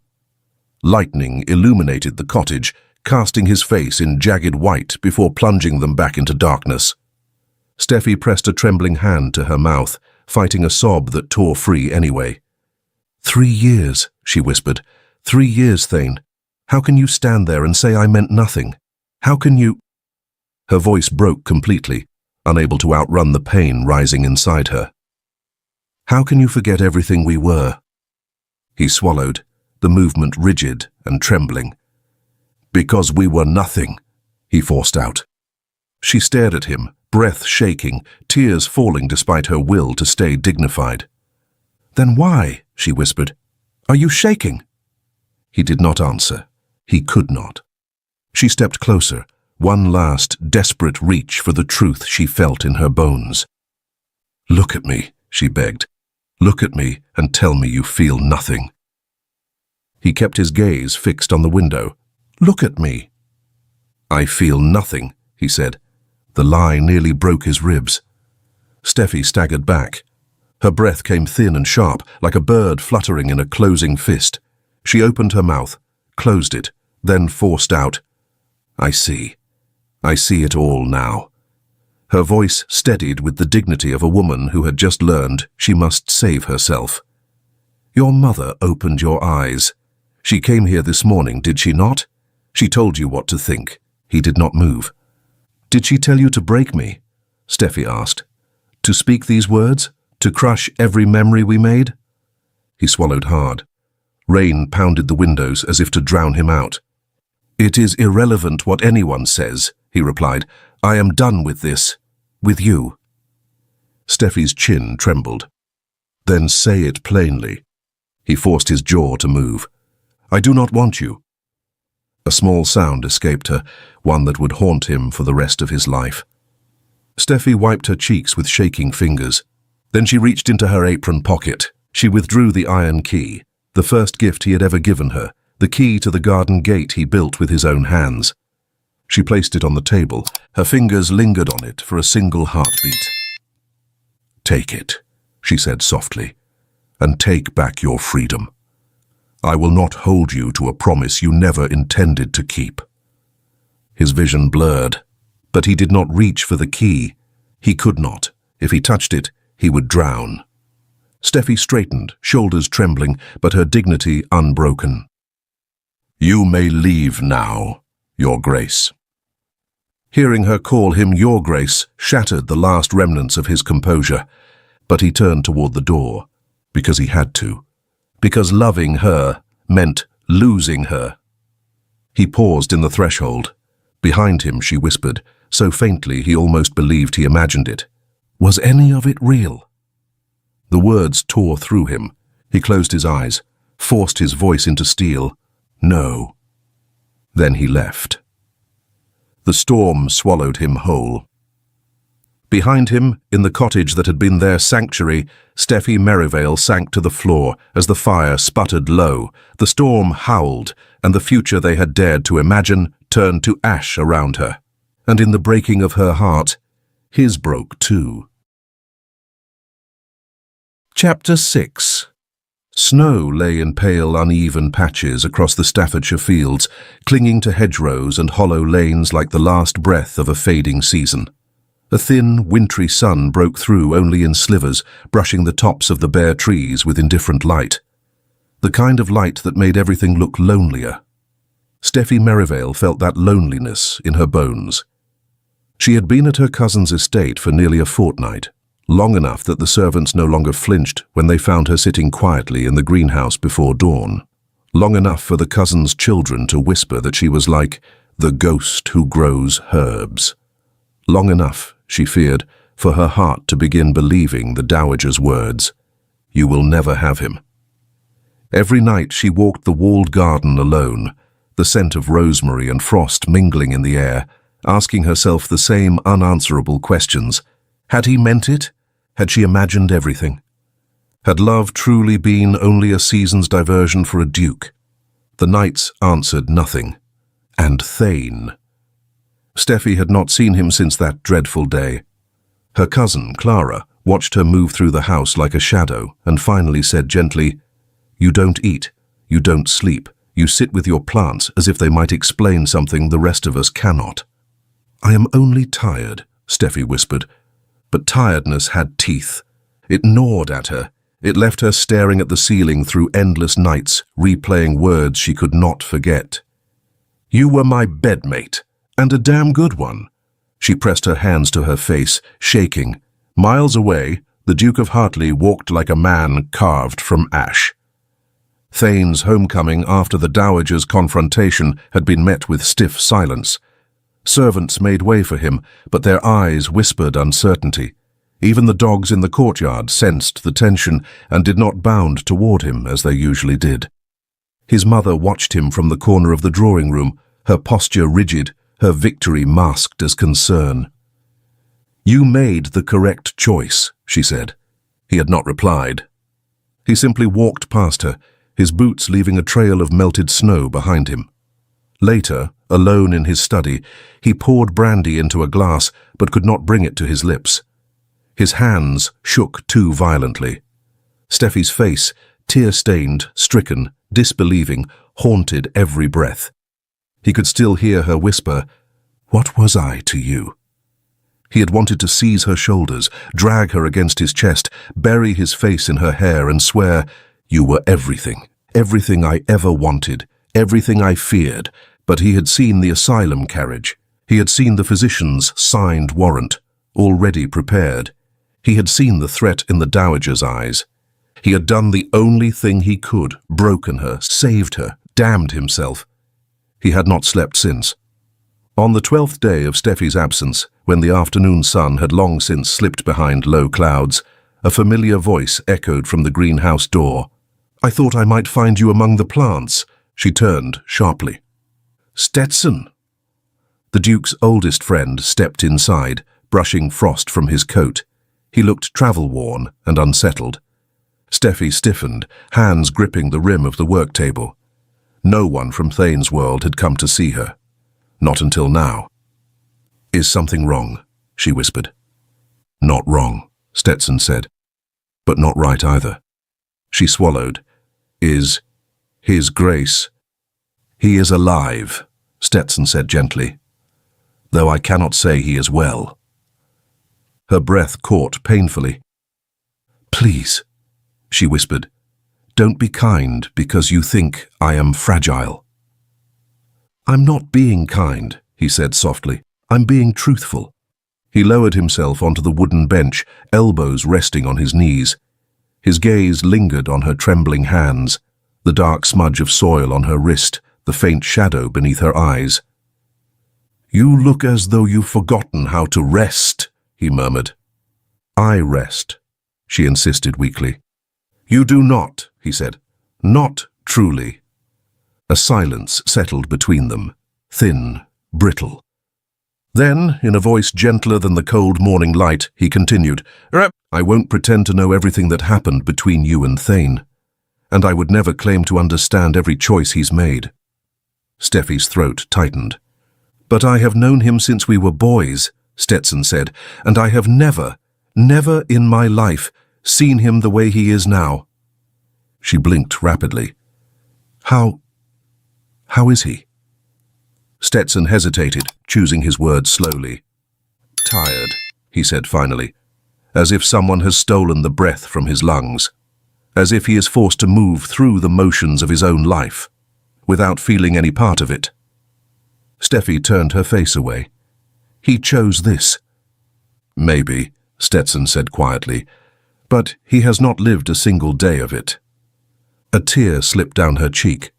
S1: Lightning illuminated the cottage, casting his face in jagged white before plunging them back into darkness. Steffie pressed a trembling hand to her mouth, fighting a sob that tore free anyway. 3 years, she whispered. 3 years, Thane. How can you stand there and say I meant nothing? How can you— Her voice broke completely, unable to outrun the pain rising inside her. How can you forget everything we were? He swallowed, the movement rigid and trembling. Because we were nothing, he forced out. She stared at him, breath shaking, tears falling despite her will to stay dignified. Then why, she whispered, are you shaking? He did not answer. He could not. She stepped closer, one last, desperate reach for the truth she felt in her bones. Look at me, she begged. Look at me and tell me you feel nothing. He kept his gaze fixed on the window. Look at me. I feel nothing, he said. The lie nearly broke his ribs. Steffie staggered back. Her breath came thin and sharp, like a bird fluttering in a closing fist. She opened her mouth, closed it, then forced out, I see. I see it all now. Her voice steadied with the dignity of a woman who had just learned she must save herself. Your mother opened your eyes. She came here this morning, did she not? She told you what to think. He did not move. Did she tell you to break me? Steffie asked. To speak these words? To crush every memory we made? He swallowed hard. Rain pounded the windows as if to drown him out. It is irrelevant what anyone says, he replied. I am done with this. With you. Steffie's chin trembled. Then say it plainly. He forced his jaw to move. I do not want you. A small sound escaped her, one that would haunt him for the rest of his life. Steffie wiped her cheeks with shaking fingers. Then she reached into her apron pocket. She withdrew the iron key, the first gift he had ever given her, the key to the garden gate he built with his own hands. She placed it on the table. Her fingers lingered on it for a single heartbeat. Take it, she said softly, and take back your freedom. I will not hold you to a promise you never intended to keep. His vision blurred, but he did not reach for the key. He could not. If he touched it, he would drown. Steffie straightened, shoulders trembling, but her dignity unbroken. You may leave now, Your Grace. Hearing her call him Your Grace shattered the last remnants of his composure, but he turned toward the door, because he had to, because loving her meant losing her. He paused in the threshold. Behind him she whispered, so faintly he almost believed he imagined it. Was any of it real? The words tore through him. He closed his eyes, forced his voice into steel. No. Then he left. The storm swallowed him whole. Behind him, in the cottage that had been their sanctuary, Steffie Merivale sank to the floor as the fire sputtered low, the storm howled, and the future they had dared to imagine turned to ash around her. And in the breaking of her heart, his broke too. Chapter 6. Snow lay in pale, uneven patches across the Staffordshire fields, clinging to hedgerows and hollow lanes like the last breath of a fading season. A thin, wintry sun broke through only in slivers, brushing the tops of the bare trees with indifferent light. The kind of light that made everything look lonelier. Steffie Merivale felt that loneliness in her bones. She had been at her cousin's estate for nearly a fortnight, long enough that the servants no longer flinched when they found her sitting quietly in the greenhouse before dawn. Long enough for the cousin's children to whisper that she was like the ghost who grows herbs. Long enough, she feared, for her heart to begin believing the dowager's words. You will never have him. Every night she walked the walled garden alone, the scent of rosemary and frost mingling in the air, asking herself the same unanswerable questions. Had he meant it? Had she imagined everything? Had love truly been only a season's diversion for a duke? The knights answered nothing. And Thane. Steffie had not seen him since that dreadful day. Her cousin, Clara, watched her move through the house like a shadow and finally said gently, "You don't eat, you don't sleep, you sit with your plants as if they might explain something the rest of us cannot." "I am only tired," Steffie whispered. But tiredness had teeth. It gnawed at her. It left her staring at the ceiling through endless nights, replaying words she could not forget. "You were my bedmate, and a damn good one." She pressed her hands to her face, shaking. Miles away, the Duke of Hartleigh walked like a man carved from ash. Thane's homecoming after the Dowager's confrontation had been met with stiff silence. Servants made way for him, but their eyes whispered uncertainty. Even the dogs in the courtyard sensed the tension and did not bound toward him as they usually did. His mother watched him from the corner of the drawing room, her posture rigid, her victory masked as concern. "You made the correct choice," she said. He had not replied. He simply walked past her, his boots leaving a trail of melted snow behind him. Later, alone in his study, he poured brandy into a glass but could not bring it to his lips. His hands shook too violently. Steffie's face, tear-stained, stricken, disbelieving, haunted every breath. He could still hear her whisper, "What was I to you?" He had wanted to seize her shoulders, drag her against his chest, bury his face in her hair and swear, "You were everything, everything I ever wanted, everything I feared." But he had seen the asylum carriage. He had seen the physician's signed warrant, already prepared. He had seen the threat in the Dowager's eyes. He had done the only thing he could, broken her, saved her, damned himself. He had not slept since. On the 12th day of Steffie's absence, when the afternoon sun had long since slipped behind low clouds, a familiar voice echoed from the greenhouse door. "I thought I might find you among the plants." She turned sharply. "Stetson!" The Duke's oldest friend stepped inside, brushing frost from his coat. He looked travel-worn and unsettled. Steffie stiffened, hands gripping the rim of the work table. No one from Thane's world had come to see her. Not until now. "Is something wrong?" she whispered. "Not wrong," Stetson said. "But not right either." She swallowed. "Is His Grace—" "He is alive," Stetson said gently. "Though I cannot say he is well." Her breath caught painfully. "Please," she whispered, "don't be kind because you think I am fragile." "I'm not being kind," he said softly. "I'm being truthful." He lowered himself onto the wooden bench, elbows resting on his knees. His gaze lingered on her trembling hands, the dark smudge of soil on her wrist, the faint shadow beneath her eyes. "You look as though you've forgotten how to rest," he murmured. "I rest," she insisted weakly. "You do not," he said. "Not truly." A silence settled between them, thin, brittle. Then, in a voice gentler than the cold morning light, he continued, "I won't pretend to know everything that happened between you and Thane, and I would never claim to understand every choice he's made." Steffie's throat tightened. "But I have known him since we were boys," Stetson said, "and I have never in my life seen him the way he is now." She blinked rapidly. How is he?" Stetson hesitated, choosing his words slowly. "Tired," he said finally, as if someone has stolen the breath from his lungs, as if he is forced to move through the motions of his own life, without feeling any part of it. Steffie turned her face away. "He chose this." "Maybe," Stetson said quietly, "but he has not lived a single day of it." A tear slipped down her cheek.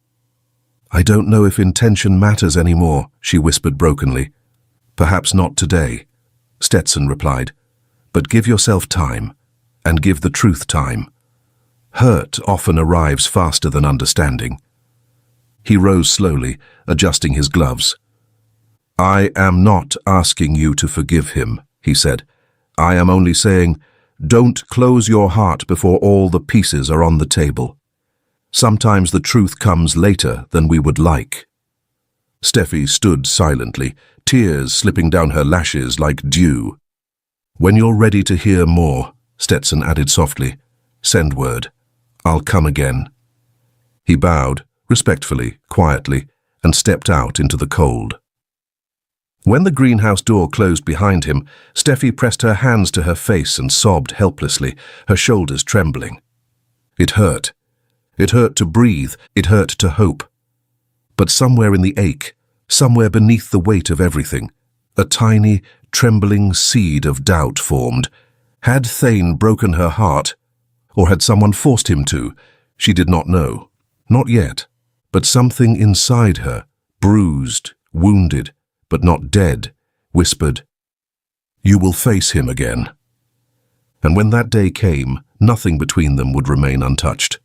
S1: "I don't know if intention matters anymore," she whispered brokenly. "Perhaps not today," Stetson replied. "But give yourself time, and give the truth time. Hurt often arrives faster than understanding." He rose slowly, adjusting his gloves. "I am not asking you to forgive him," he said. "I am only saying, don't close your heart before all the pieces are on the table. Sometimes the truth comes later than we would like. Steffie stood silently, tears slipping down her lashes like dew. When you're ready to hear more, Stetson added softly, send word. I'll come again. He bowed, respectfully, quietly, and stepped out into the cold. When the greenhouse door closed behind him, Steffie pressed her hands to her face and sobbed helplessly, her shoulders trembling. It hurt. It hurt to breathe, it hurt to hope. But somewhere in the ache, somewhere beneath the weight of everything, a tiny, trembling seed of doubt formed. Had Thane broken her heart, or had someone forced him to? She did not know. Not yet. But something inside her, bruised, wounded, but not dead, whispered, "You will face him again." And when that day came, nothing between them would remain untouched.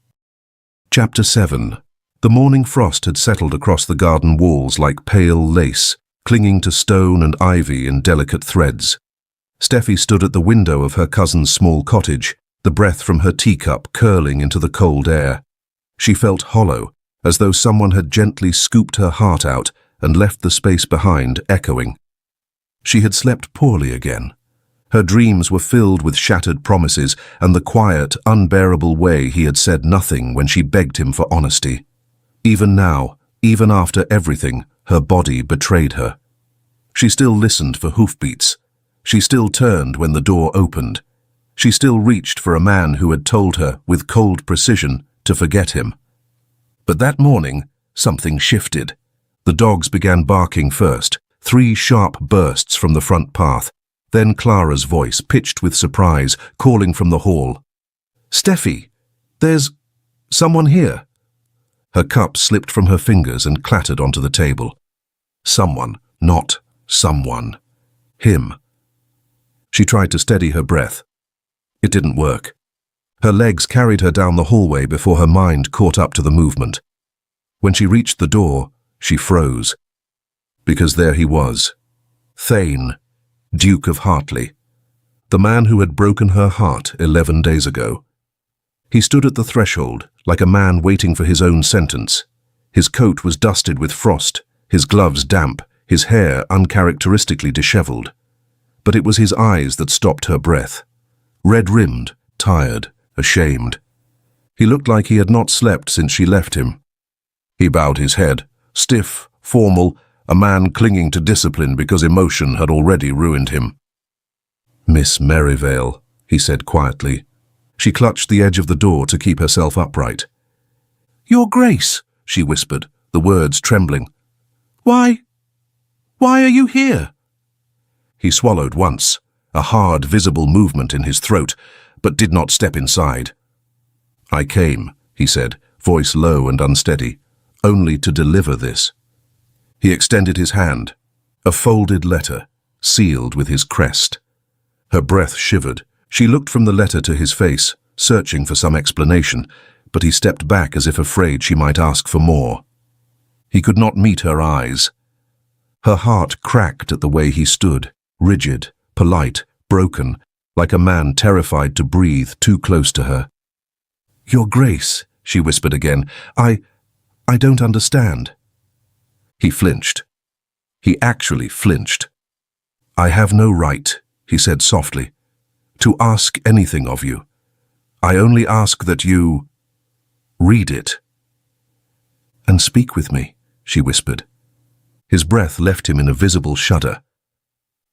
S1: Chapter 7. The morning frost had settled across the garden walls like pale lace, clinging to stone and ivy in delicate threads. Steffie stood at the window of her cousin's small cottage, the breath from her teacup curling into the cold air. She felt hollow, as though someone had gently scooped her heart out and left the space behind echoing. She had slept poorly again. Her dreams were filled with shattered promises and the quiet, unbearable way he had said nothing when she begged him for honesty. Even now, even after everything, her body betrayed her. She still listened for hoofbeats. She still turned when the door opened. She still reached for a man who had told her, with cold precision, to forget him. But that morning, something shifted. The dogs began barking first, 3 sharp bursts from the front path. Then Clara's voice, pitched with surprise, calling from the hall. "Steffie, there's someone here." Her cup slipped from her fingers and clattered onto the table. Someone, not someone. Him. She tried to steady her breath. It didn't work. Her legs carried her down the hallway before her mind caught up to the movement. When she reached the door, she froze. Because there he was. Thane, Duke of Hartleigh. The man who had broken her heart 11 days ago. He stood at the threshold, like a man waiting for his own sentence. His coat was dusted with frost, his gloves damp, his hair uncharacteristically disheveled. But it was his eyes that stopped her breath. Red-rimmed, tired, ashamed. He looked like he had not slept since she left him. He bowed his head, stiff, formal, a man clinging to discipline because emotion had already ruined him. "Miss Merivale," he said quietly. She clutched the edge of the door to keep herself upright. "Your Grace," she whispered, the words trembling. Why are you here?" He swallowed once, a hard, visible movement in his throat, but did not step inside. "I came," he said, voice low and unsteady, "only to deliver this." He extended his hand, a folded letter, sealed with his crest. Her breath shivered. She looked from the letter to his face, searching for some explanation, but he stepped back as if afraid she might ask for more. He could not meet her eyes. Her heart cracked at the way he stood, rigid, polite, broken, like a man terrified to breathe too close to her. "Your Grace," she whispered again, I don't understand." He flinched. He actually flinched. "I have no right," he said softly, "to ask anything of you. I only ask that you read it." "And speak with me," she whispered. His breath left him in a visible shudder.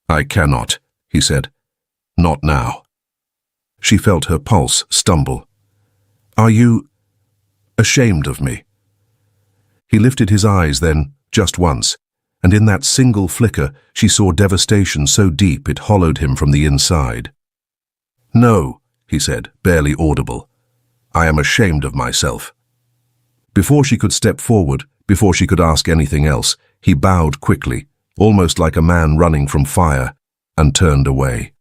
S1: "I cannot," he said. "Not now." She felt her pulse stumble. "Are you ashamed of me?" He lifted his eyes then, just once, and in that single flicker she saw devastation so deep it hollowed him from the inside. "No," he said, barely audible. "I am ashamed of myself." Before she could step forward, before she could ask anything else, he bowed quickly, almost like a man running from fire, and turned away.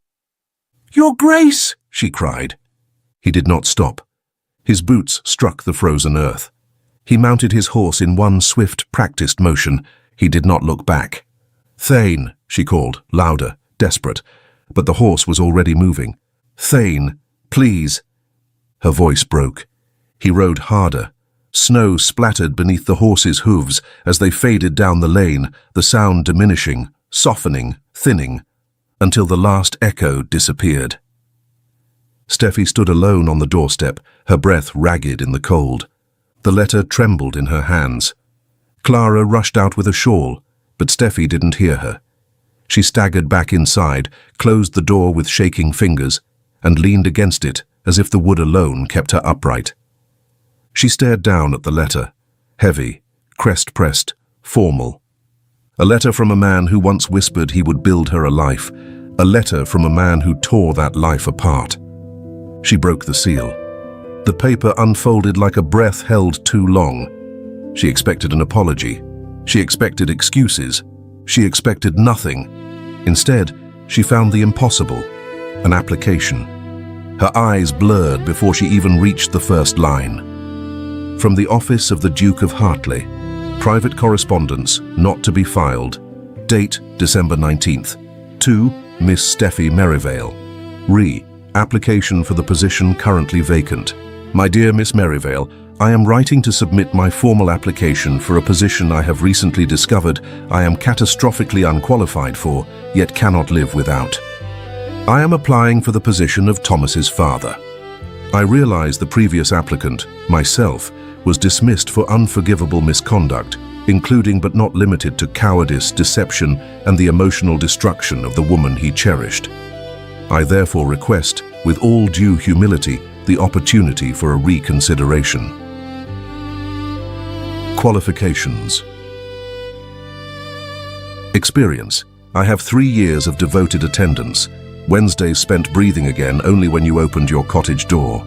S1: "Your Grace!" she cried. He did not stop. His boots struck the frozen earth. He mounted his horse in one swift, practiced motion. He did not look back. "Thane," she called, louder, desperate, but the horse was already moving. "Thane, please." Her voice broke. He rode harder, Snow splattered beneath the horses' hooves as they faded down the lane, the sound diminishing, softening, thinning, until the last echo disappeared. Steffie stood alone on the doorstep, her breath ragged in the cold. The letter trembled in her hands. Clara rushed out with a shawl, but Steffie didn't hear her. She staggered back inside, closed the door with shaking fingers, and leaned against it as if the wood alone kept her upright. She stared down at the letter, heavy, crest-pressed, formal. A letter from a man who once whispered he would build her a life, a letter from a man who tore that life apart. She broke the seal. The paper unfolded like a breath held too long. She expected an apology. She expected excuses. She expected nothing. Instead, she found the impossible, an application. Her eyes blurred before she even reached the first line. From the office of the Duke of Hartleigh, private correspondence not to be filed. Date December 19th. To Miss Steffie Merivale. Application for the position currently vacant. My dear Miss Merivale, I am writing to submit my formal application for a position I have recently discovered I am catastrophically unqualified for, yet cannot live without. I am applying for the position of Thomas's father. I realize the previous applicant, myself, was dismissed for unforgivable misconduct, including but not limited to cowardice, deception, and the emotional destruction of the woman he cherished. I therefore request, with all due humility, the opportunity for a reconsideration. Qualifications. Experience. I have 3 years of devoted attendance. Wednesdays spent breathing again only when you opened your cottage door.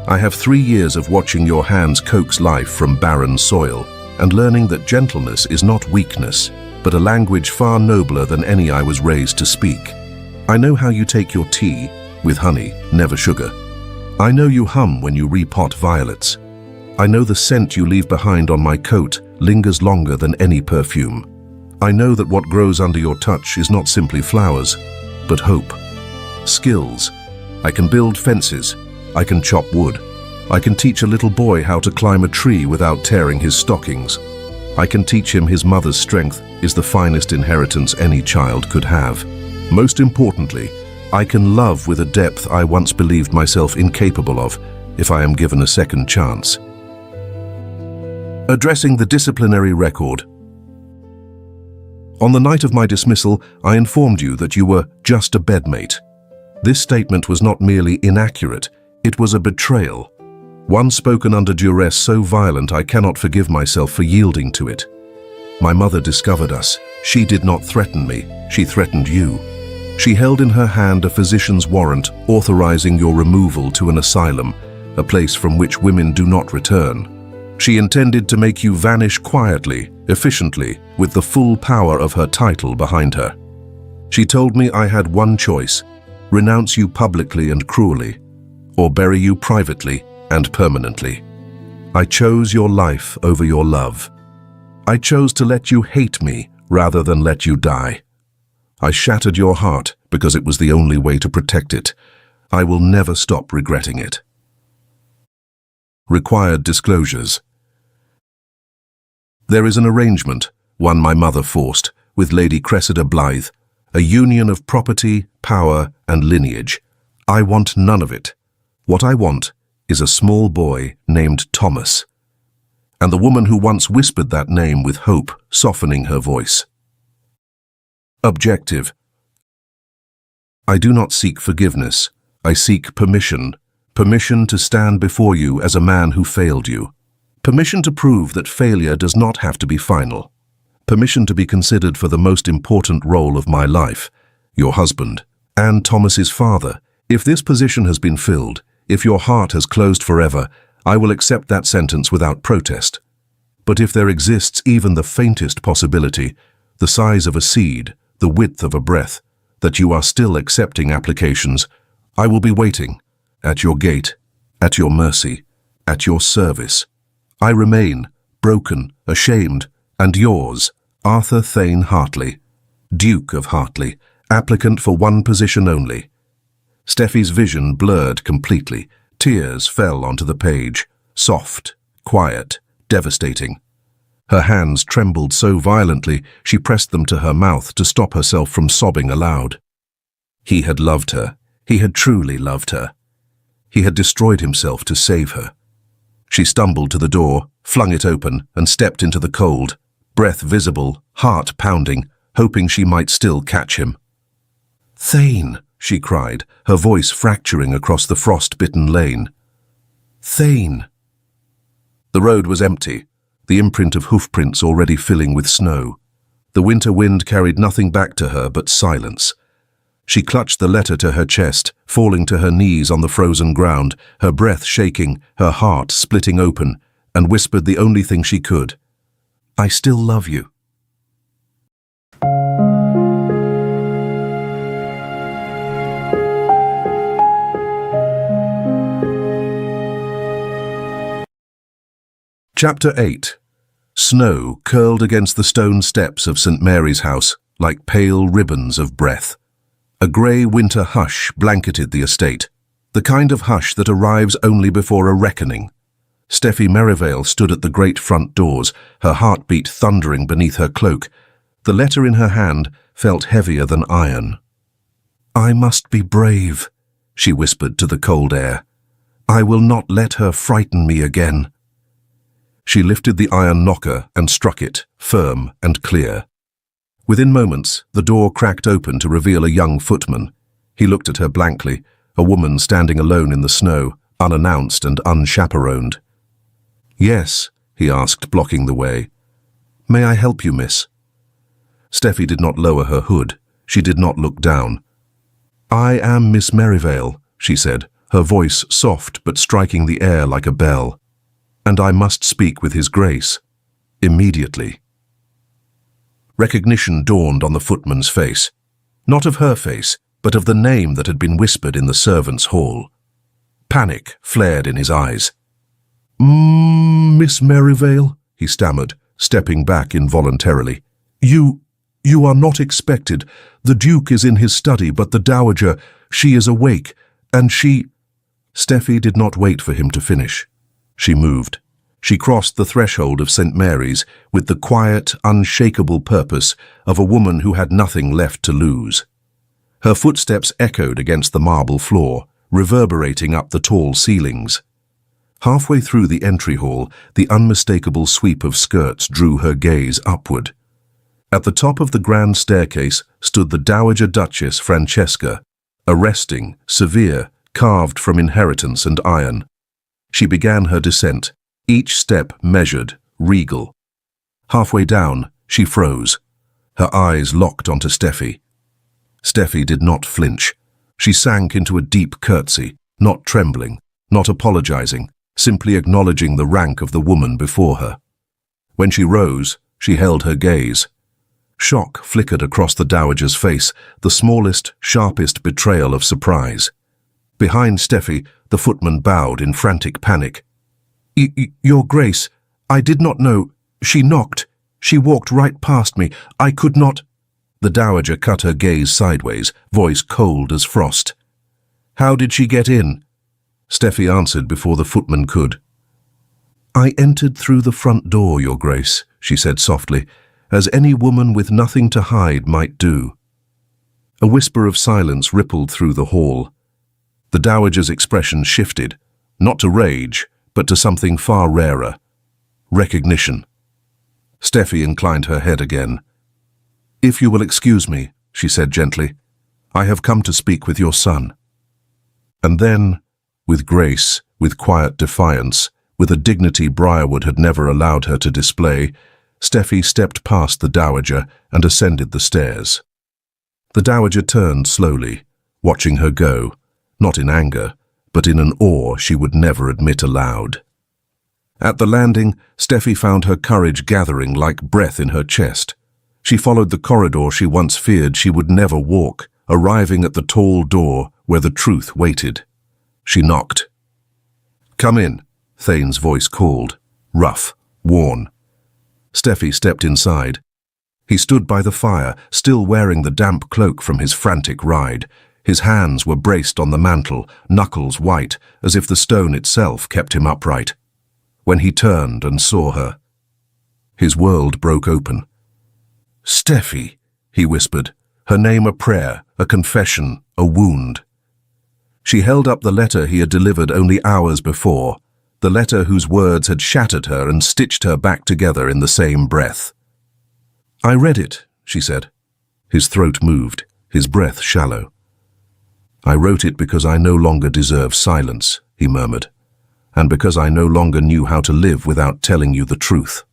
S1: I have 3 years of watching your hands coax life from barren soil and learning that gentleness is not weakness, but a language far nobler than any I was raised to speak. I know how you take your tea, with honey, never sugar. I know you hum when you repot violets. I know the scent you leave behind on my coat lingers longer than any perfume. I know that what grows under your touch is not simply flowers, but hope. Skills. I can build fences. I can chop wood. I can teach a little boy how to climb a tree without tearing his stockings. I can teach him his mother's strength is the finest inheritance any child could have. Most importantly, I can love with a depth I once believed myself incapable of if I am given a second chance. Addressing the disciplinary record. On the night of my dismissal, I informed you that you were just a bedmate. This statement was not merely inaccurate, it was a betrayal. One spoken under duress so violent I cannot forgive myself for yielding to it. My mother discovered us. She did not threaten me, she threatened you. She held in her hand a physician's warrant authorizing your removal to an asylum, a place from which women do not return. She intended to make you vanish quietly, efficiently, with the full power of her title behind her. She told me I had one choice: renounce you publicly and cruelly, or bury you privately and permanently. I chose your life over your love. I chose to let you hate me rather than let you die. I shattered your heart because it was the only way to protect it. I will never stop regretting it. Required disclosures. There is an arrangement, one my mother forced, with Lady Cressida Blythe, a union of property, power, and lineage. I want none of it. What I want is a small boy named Thomas, and the woman who once whispered that name with hope softening her voice. Objective. I do not seek forgiveness. I seek permission. Permission to stand before you as a man who failed you. Permission to prove that failure does not have to be final. Permission to be considered for the most important role of my life, your husband, and Thomas's father. If this position has been filled, if your heart has closed forever, I will accept that sentence without protest. But if there exists even the faintest possibility, the size of a seed, the width of a breath, that you are still accepting applications, I will be waiting, at your gate, at your mercy, at your service. I remain, broken, ashamed, and yours, Arthur Thane Hartleigh, Duke of Hartleigh, applicant for one position only. Steffie's vision blurred completely. Tears fell onto the page, soft, quiet, devastating. Her hands trembled so violently she pressed them to her mouth to stop herself from sobbing aloud. He had loved her. He had truly loved her. He had destroyed himself to save her. She stumbled to the door, flung it open, and stepped into the cold, breath visible, heart pounding, hoping she might still catch him. "Thane!" she cried, her voice fracturing across the frost-bitten lane. "Thane!" The road was empty, the imprint of hoofprints already filling with snow. The winter wind carried nothing back to her but silence. She clutched the letter to her chest, falling to her knees on the frozen ground, her breath shaking, her heart splitting open, and whispered the only thing she could. "I still love you." Chapter 8. Snow curled against the stone steps of St. Mary's house like pale ribbons of breath. A grey winter hush blanketed the estate, the kind of hush that arrives only before a reckoning. Steffie Merivale stood at the great front doors, her heartbeat thundering beneath her cloak. The letter in her hand felt heavier than iron. "I must be brave," she whispered to the cold air. "I will not let her frighten me again." She lifted the iron knocker and struck it, firm and clear. Within moments, the door cracked open to reveal a young footman. He looked at her blankly, a woman standing alone in the snow, unannounced and unchaperoned. "Yes," he asked, blocking the way. "May I help you, miss?" Steffie did not lower her hood. She did not look down. "I am Miss Merivale," she said, her voice soft but striking the air like a bell. "And I must speak with His Grace. Immediately." Recognition dawned on the footman's face. Not of her face, but of the name that had been whispered in the servants' hall. Panic flared in his eyes. "Miss Merivale," he stammered, stepping back involuntarily. You are not expected. The Duke is in his study, but the Dowager, she is awake, and she—" Steffie did not wait for him to finish. She moved. She crossed the threshold of St. Mary's with the quiet, unshakable purpose of a woman who had nothing left to lose. Her footsteps echoed against the marble floor, reverberating up the tall ceilings. Halfway through the entry hall, the unmistakable sweep of skirts drew her gaze upward. At the top of the grand staircase stood the Dowager Duchess Francesca, arresting, severe, carved from inheritance and iron. She began her descent, each step measured, regal. Halfway down, she froze. Her eyes locked onto Steffie. Steffie did not flinch. She sank into a deep curtsy, not trembling, not apologizing, simply acknowledging the rank of the woman before her. When she rose, she held her gaze. Shock flickered across the Dowager's face, the smallest, sharpest betrayal of surprise. Behind Steffie, the footman bowed in frantic panic. Your Grace, I did not know. She knocked. She walked right past me. I could not—" The Dowager cut her gaze sideways, voice cold as frost. "How did she get in?" Steffie answered before the footman could. "I entered through the front door, Your Grace," she said softly, "as any woman with nothing to hide might do." A whisper of silence rippled through the hall. The Dowager's expression shifted, not to rage, but to something far rarer. Recognition. Steffie inclined her head again. "If you will excuse me," she said gently, "I have come to speak with your son." And then, with grace, with quiet defiance, with a dignity Briarwood had never allowed her to display, Steffie stepped past the Dowager and ascended the stairs. The Dowager turned slowly, watching her go, not in anger, but in an awe she would never admit aloud. At the landing, Steffie found her courage gathering like breath in her chest. She followed the corridor she once feared she would never walk, arriving at the tall door where the truth waited. She knocked. "Come in," Thane's voice called, rough, worn. Steffie stepped inside. He stood by the fire, still wearing the damp cloak from his frantic ride. His hands were braced on the mantel, knuckles white, as if the stone itself kept him upright. when he turned and saw her. His world broke open. "Steffie," he whispered, her name a prayer, a confession, a wound. She held up the letter he had delivered only hours before, the letter whose words had shattered her and stitched her back together in the same breath. "I read it," she said. His throat moved, his breath shallow. "I wrote it because I no longer deserve silence," he murmured, "and because I no longer knew how to live without telling you the truth."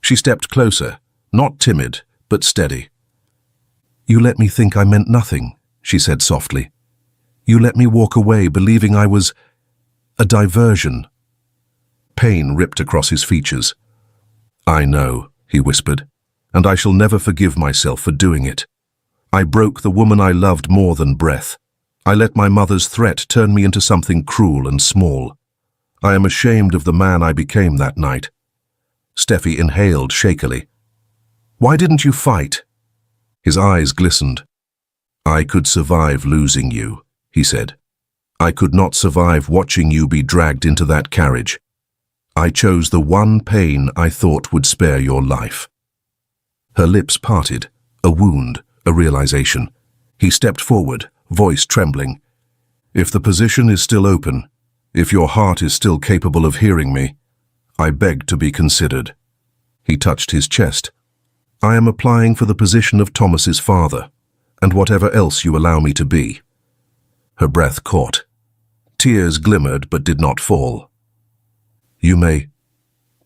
S1: She stepped closer, not timid, but steady. "You let me think I meant nothing," she said softly. "You let me walk away believing I was a diversion." Pain ripped across his features. "I know," he whispered, "and I shall never forgive myself for doing it. I broke the woman I loved more than breath. I let my mother's threat turn me into something cruel and small. I am ashamed of the man I became that night." Steffie inhaled shakily. "Why didn't you fight?" His eyes glistened. "I could survive losing you," he said. "I could not survive watching you be dragged into that carriage. I chose the one pain I thought would spare your life." Her lips parted, a wound, a realization. He stepped forward, voice trembling. "If the position is still open, if your heart is still capable of hearing me, I beg to be considered." He touched his chest. "I am applying for the position of Thomas's father, and whatever else you allow me to be." Her breath caught. Tears glimmered but did not fall. "You may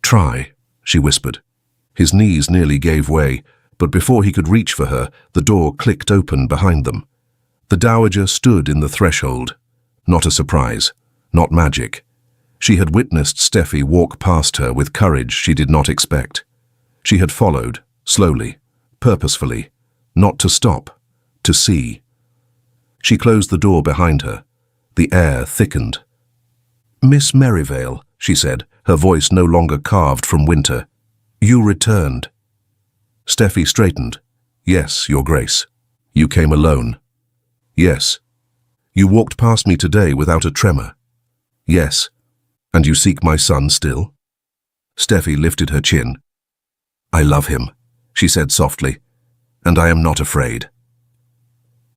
S1: try," she whispered. His knees nearly gave way, but before he could reach for her, the door clicked open behind them. The dowager stood in the threshold. Not a surprise, not magic. She had witnessed Steffie walk past her with courage she did not expect. She had followed, slowly, purposefully, not to stop, to see. She closed the door behind her. The air thickened. "Miss Merivale," she said, her voice no longer carved from winter. "You returned." Steffie straightened. "Yes, Your Grace." "You came alone." "Yes." "You walked past me today without a tremor." "Yes." "And you seek my son still?" Steffie lifted her chin. "I love him," she said softly, "and I am not afraid."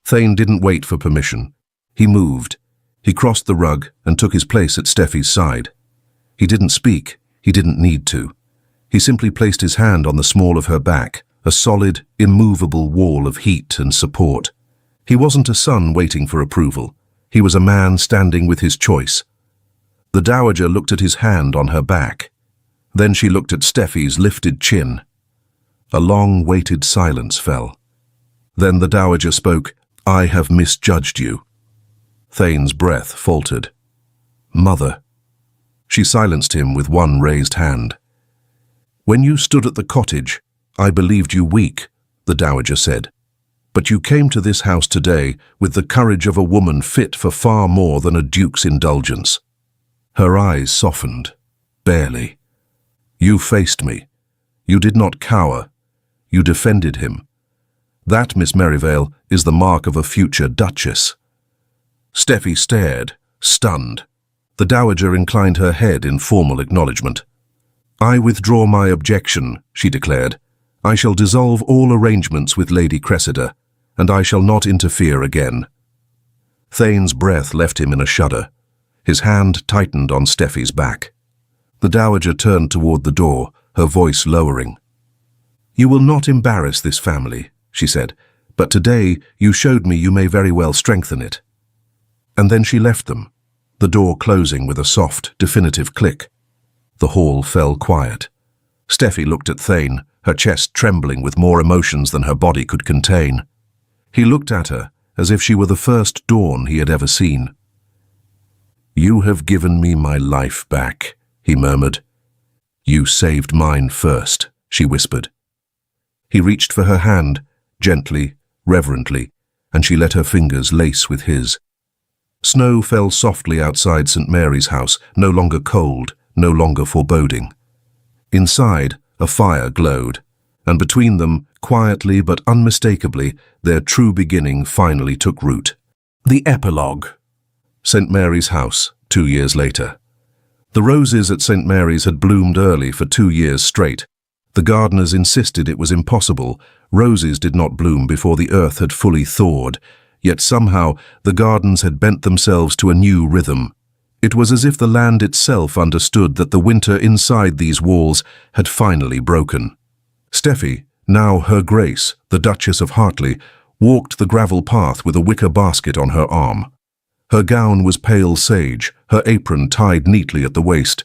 S1: Thane didn't wait for permission. He moved. He crossed the rug and took his place at Steffie's side. He didn't speak. He didn't need to. He simply placed his hand on the small of her back, a solid, immovable wall of heat and support. He wasn't a son waiting for approval. He was a man standing with his choice. The dowager looked at his hand on her back. Then she looked at Steffie's lifted chin. A long, weighted silence fell. Then the dowager spoke. "I have misjudged you." Thane's breath faltered. "Mother." She silenced him with one raised hand. "When you stood at the cottage, I believed you weak," the dowager said. "But you came to this house today with the courage of a woman fit for far more than a duke's indulgence." Her eyes softened, barely. "You faced me. You did not cower. You defended him. That, Miss Merivale, is the mark of a future duchess." Steffie stared, stunned. The dowager inclined her head in formal acknowledgement. "I withdraw my objection," she declared. "I shall dissolve all arrangements with Lady Cressida, and I shall not interfere again." Thane's breath left him in a shudder. His hand tightened on Steffie's back. The dowager turned toward the door, her voice lowering. "You will not embarrass this family," she said, "but today you showed me you may very well strengthen it." And then she left them, the door closing with a soft, definitive click. The hall fell quiet. Steffie looked at Thane, her chest trembling with more emotions than her body could contain. He looked at her as if she were the first dawn he had ever seen. "You have given me my life back," he murmured. "You saved mine first," she whispered. He reached for her hand, gently, reverently, and she let her fingers lace with his. Snow fell softly outside St. Mary's house, no longer cold, no longer foreboding. Inside, a fire glowed, and between them, quietly but unmistakably, their true beginning finally took root. The epilogue. St. Mary's house, 2 years later. The roses at St. Mary's had bloomed early for 2 years straight. The gardeners insisted it was impossible. Roses did not bloom before the earth had fully thawed, yet somehow the gardens had bent themselves to a new rhythm. It was as if the land itself understood that the winter inside these walls had finally broken. Steffie, now Her Grace, the Duchess of Hartleigh, walked the gravel path with a wicker basket on her arm. Her gown was pale sage, her apron tied neatly at the waist.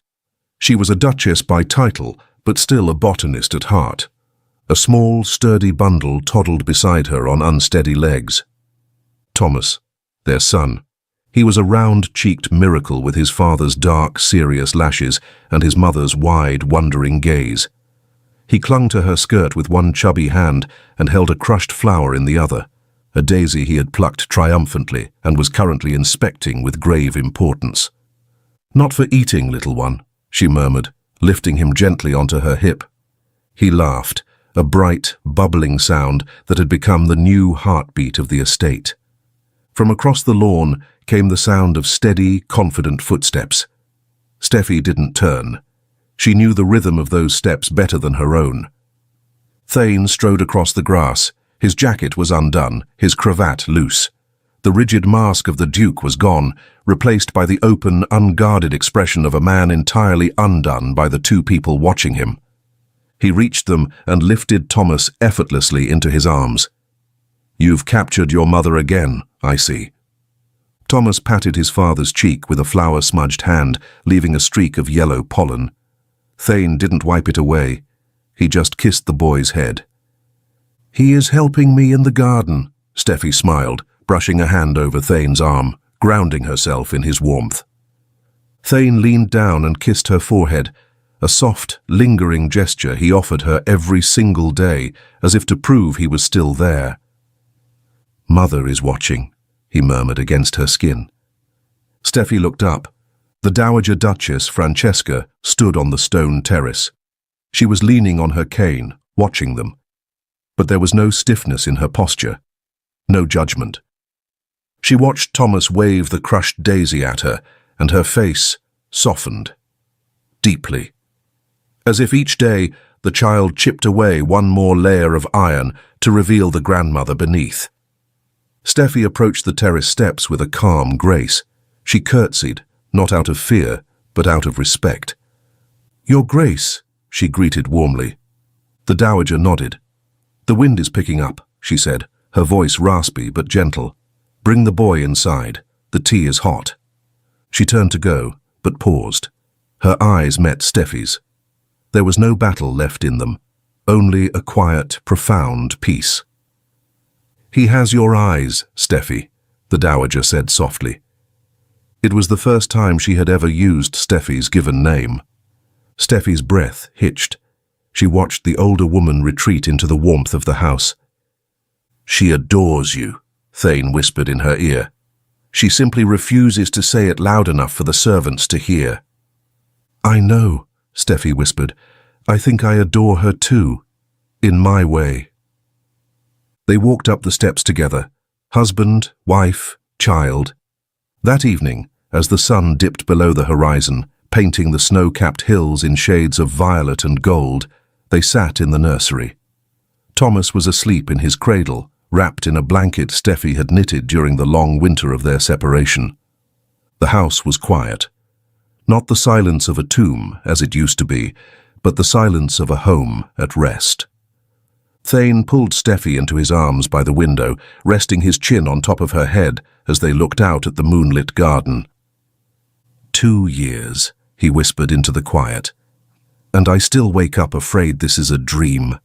S1: She was a duchess by title, but still a botanist at heart. A small, sturdy bundle toddled beside her on unsteady legs. Thomas, their son. He was a round-cheeked miracle with his father's dark, serious lashes and his mother's wide, wondering gaze. He clung to her skirt with one chubby hand and held a crushed flower in the other, a daisy he had plucked triumphantly and was currently inspecting with grave importance. "Not for eating, little one," she murmured, lifting him gently onto her hip. He laughed, a bright, bubbling sound that had become the new heartbeat of the estate. From across the lawn came the sound of steady, confident footsteps. Steffie didn't turn. She knew the rhythm of those steps better than her own. Thane strode across the grass. His jacket was undone, his cravat loose. The rigid mask of the Duke was gone, replaced by the open, unguarded expression of a man entirely undone by the two people watching him. He reached them and lifted Thomas effortlessly into his arms. "You've captured your mother again, I see." Thomas patted his father's cheek with a flower-smudged hand, leaving a streak of yellow pollen. Thane didn't wipe it away. He just kissed the boy's head. "He is helping me in the garden," Steffie smiled, brushing a hand over Thane's arm, grounding herself in his warmth. Thane leaned down and kissed her forehead, a soft, lingering gesture he offered her every single day, as if to prove he was still there. "Mother is watching," he murmured against her skin. Steffie looked up. The Dowager Duchess, Francesca, stood on the stone terrace. She was leaning on her cane, watching them. But there was no stiffness in her posture, no judgment. She watched Thomas wave the crushed daisy at her, and her face softened, deeply. As if each day the child chipped away one more layer of iron to reveal the grandmother beneath. Steffie approached the terrace steps with a calm grace. She curtsied, not out of fear, but out of respect. "Your Grace," she greeted warmly. The Dowager nodded. "The wind is picking up," she said, her voice raspy but gentle. "Bring the boy inside. The tea is hot." She turned to go, but paused. Her eyes met Steffie's. There was no battle left in them, only a quiet, profound peace. "He has your eyes, Steffie," the Dowager said softly. It was the first time she had ever used Steffie's given name. Steffie's breath hitched. She watched the older woman retreat into the warmth of the house. "She adores you," Thane whispered in her ear. "She simply refuses to say it loud enough for the servants to hear." "I know," Steffie whispered. "I think I adore her too, in my way." They walked up the steps together, husband, wife, child. That evening, as the sun dipped below the horizon, painting the snow-capped hills in shades of violet and gold, they sat in the nursery. Thomas was asleep in his cradle, wrapped in a blanket Steffie had knitted during the long winter of their separation. The house was quiet. Not the silence of a tomb, as it used to be, but the silence of a home at rest. Thane pulled Steffie into his arms by the window, resting his chin on top of her head as they looked out at the moonlit garden. 2 years, he whispered into the quiet, and I still wake up afraid this is a dream.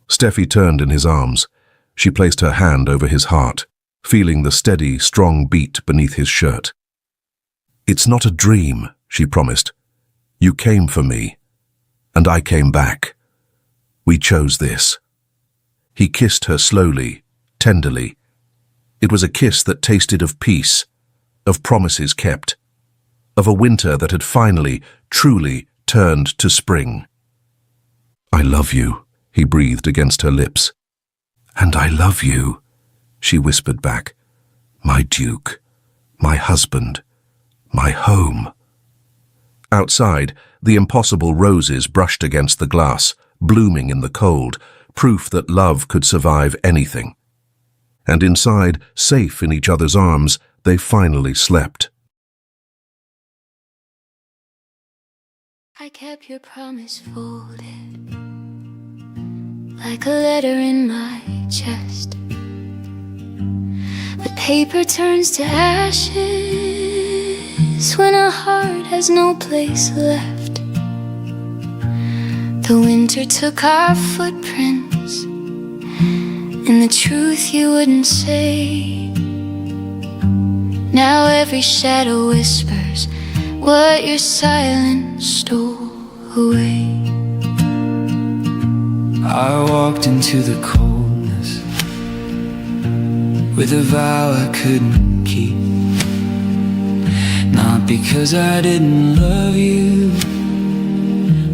S1: Steffie turned in his arms. She placed her hand over his heart, feeling the steady, strong beat beneath his shirt. "It's not a dream," she promised. "You came for me, and I came back. We chose this." He kissed her slowly, tenderly. It was a kiss that tasted of peace, of promises kept, of a winter that had finally, truly turned to spring. "I love you," he breathed against her lips. "And I love you," she whispered back. "My Duke, my husband, my home." Outside, the impossible roses brushed against the glass, blooming in the cold, proof that love could survive anything. And inside, safe in each other's arms, they finally slept.
S2: I kept your promise folded like a letter in my chest. The paper turns to ashes when a heart has no place left. The winter took our footprints and the truth you wouldn't say. Now every shadow whispers what your silence stole away.
S3: I walked into the coldness with a vow I couldn't keep. Not because I didn't love you,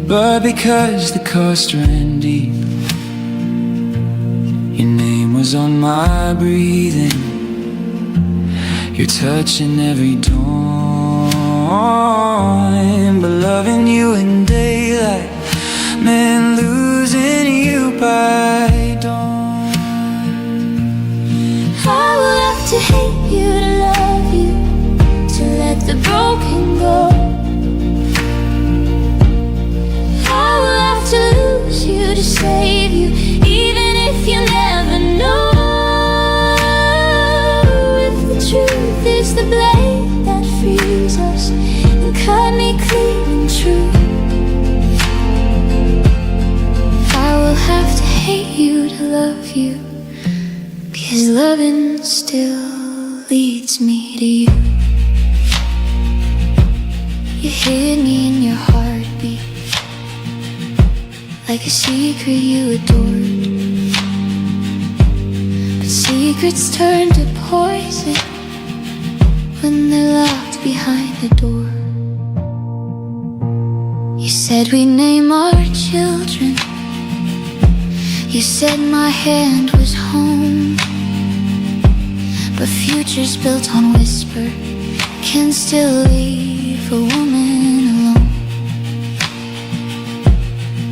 S3: but because the cost ran deep. Your name was on my breathing, your touch in every dawn. But loving you in daylight meant losing you by dawn.
S2: I will have to hate you to love you, to let the broken go. I will have to lose you to save you, even if you never know. If the truth is the blade that frees us and cut me clean and true, I will have to hate you to love you, because loving still leads me to you. You hid me in your heartbeat like a secret you adored. But secrets turn to poison when they're locked behind the door. You said we'd name our children, you said my hand was home. But futures built on whisper can still leave a woman alone.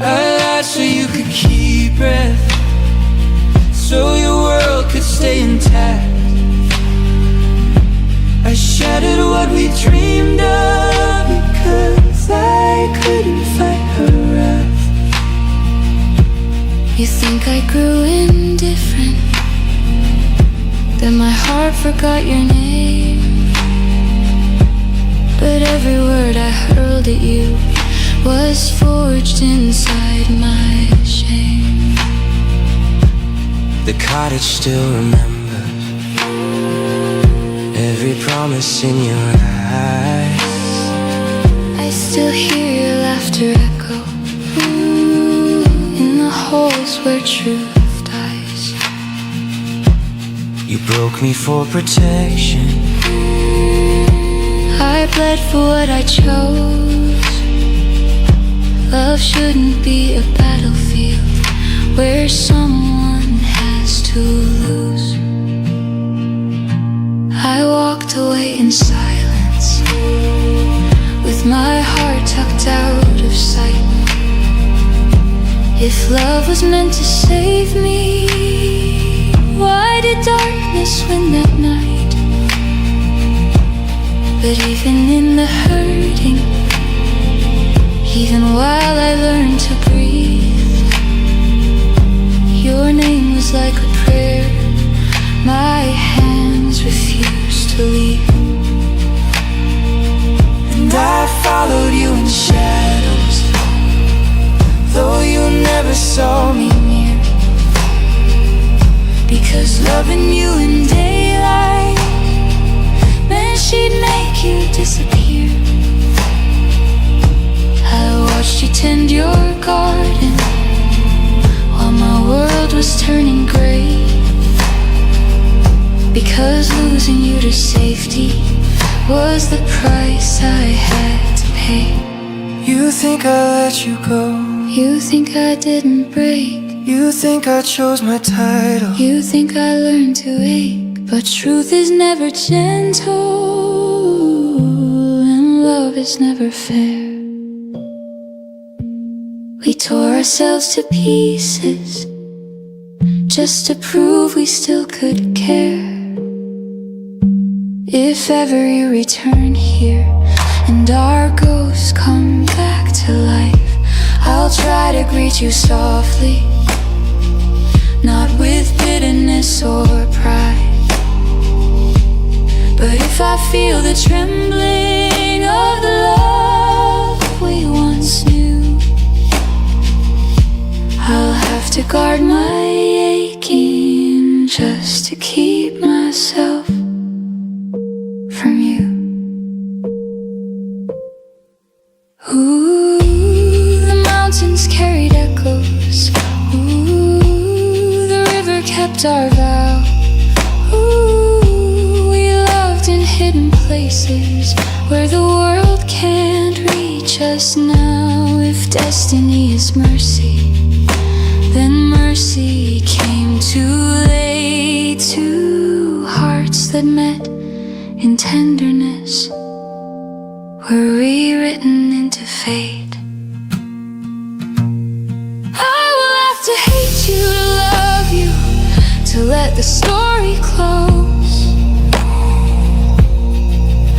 S3: I lied so you could keep breath, so your world could stay intact. I shattered what we dreamed of because I couldn't fight her wrath.
S2: You think I grew indifferent, that my heart forgot your name. But every word I hurled at you was forged inside my shame.
S3: The cottage still remembers every promise in your eyes.
S2: I still hear your laughter echo in the holes where truth dies.
S3: You broke me for protection,
S2: I bled for what I chose. Love shouldn't be a battlefield where someone has to lose. I walked away in silence, with my heart tucked out of sight. If love was meant to save me, why did darkness win that night? But even in the hurting, even while I learned to breathe, your name was like a prayer my hands refused to leave.
S3: and I followed you in shadows, though you never saw me near. Because loving you in daylight meant she'd make you disappear. I watched you tend your garden while my world was turning gray. Because losing you to safety was the price I had to pay. You think I let you go,
S2: You think I didn't break,
S3: you think I chose my title,
S2: you think I learned to ache. But truth is never gentle, and love is never fair. We tore ourselves to pieces just to prove we still could care. If ever you return here and our ghosts come back to life, I'll try to greet you softly, not with bitterness or pride. But if I feel the trembling of the love we once knew, I'll have to guard my aching just to keep myself from you. Ooh, the mountains carried echoes. Ooh, the river kept our vow. Ooh, we loved in hidden places where the world can't reach us now. If destiny is mercy, then mercy came too late. Two hearts that met in tenderness were rewritten into fate. I will have to hate you to love you, to let the story close.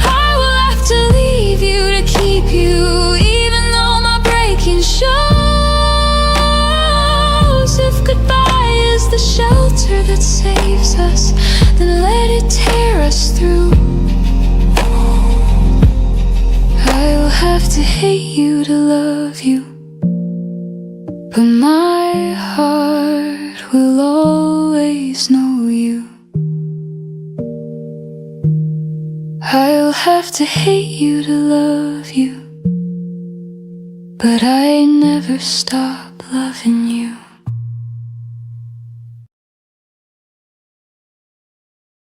S2: I will have to leave you to keep you, even though my breaking shows. If goodbye is the shelter that saves us, then let it tear us through. I'll have to hate you to love you, but my heart will always know you. I'll have to hate you to love you, but I never stop.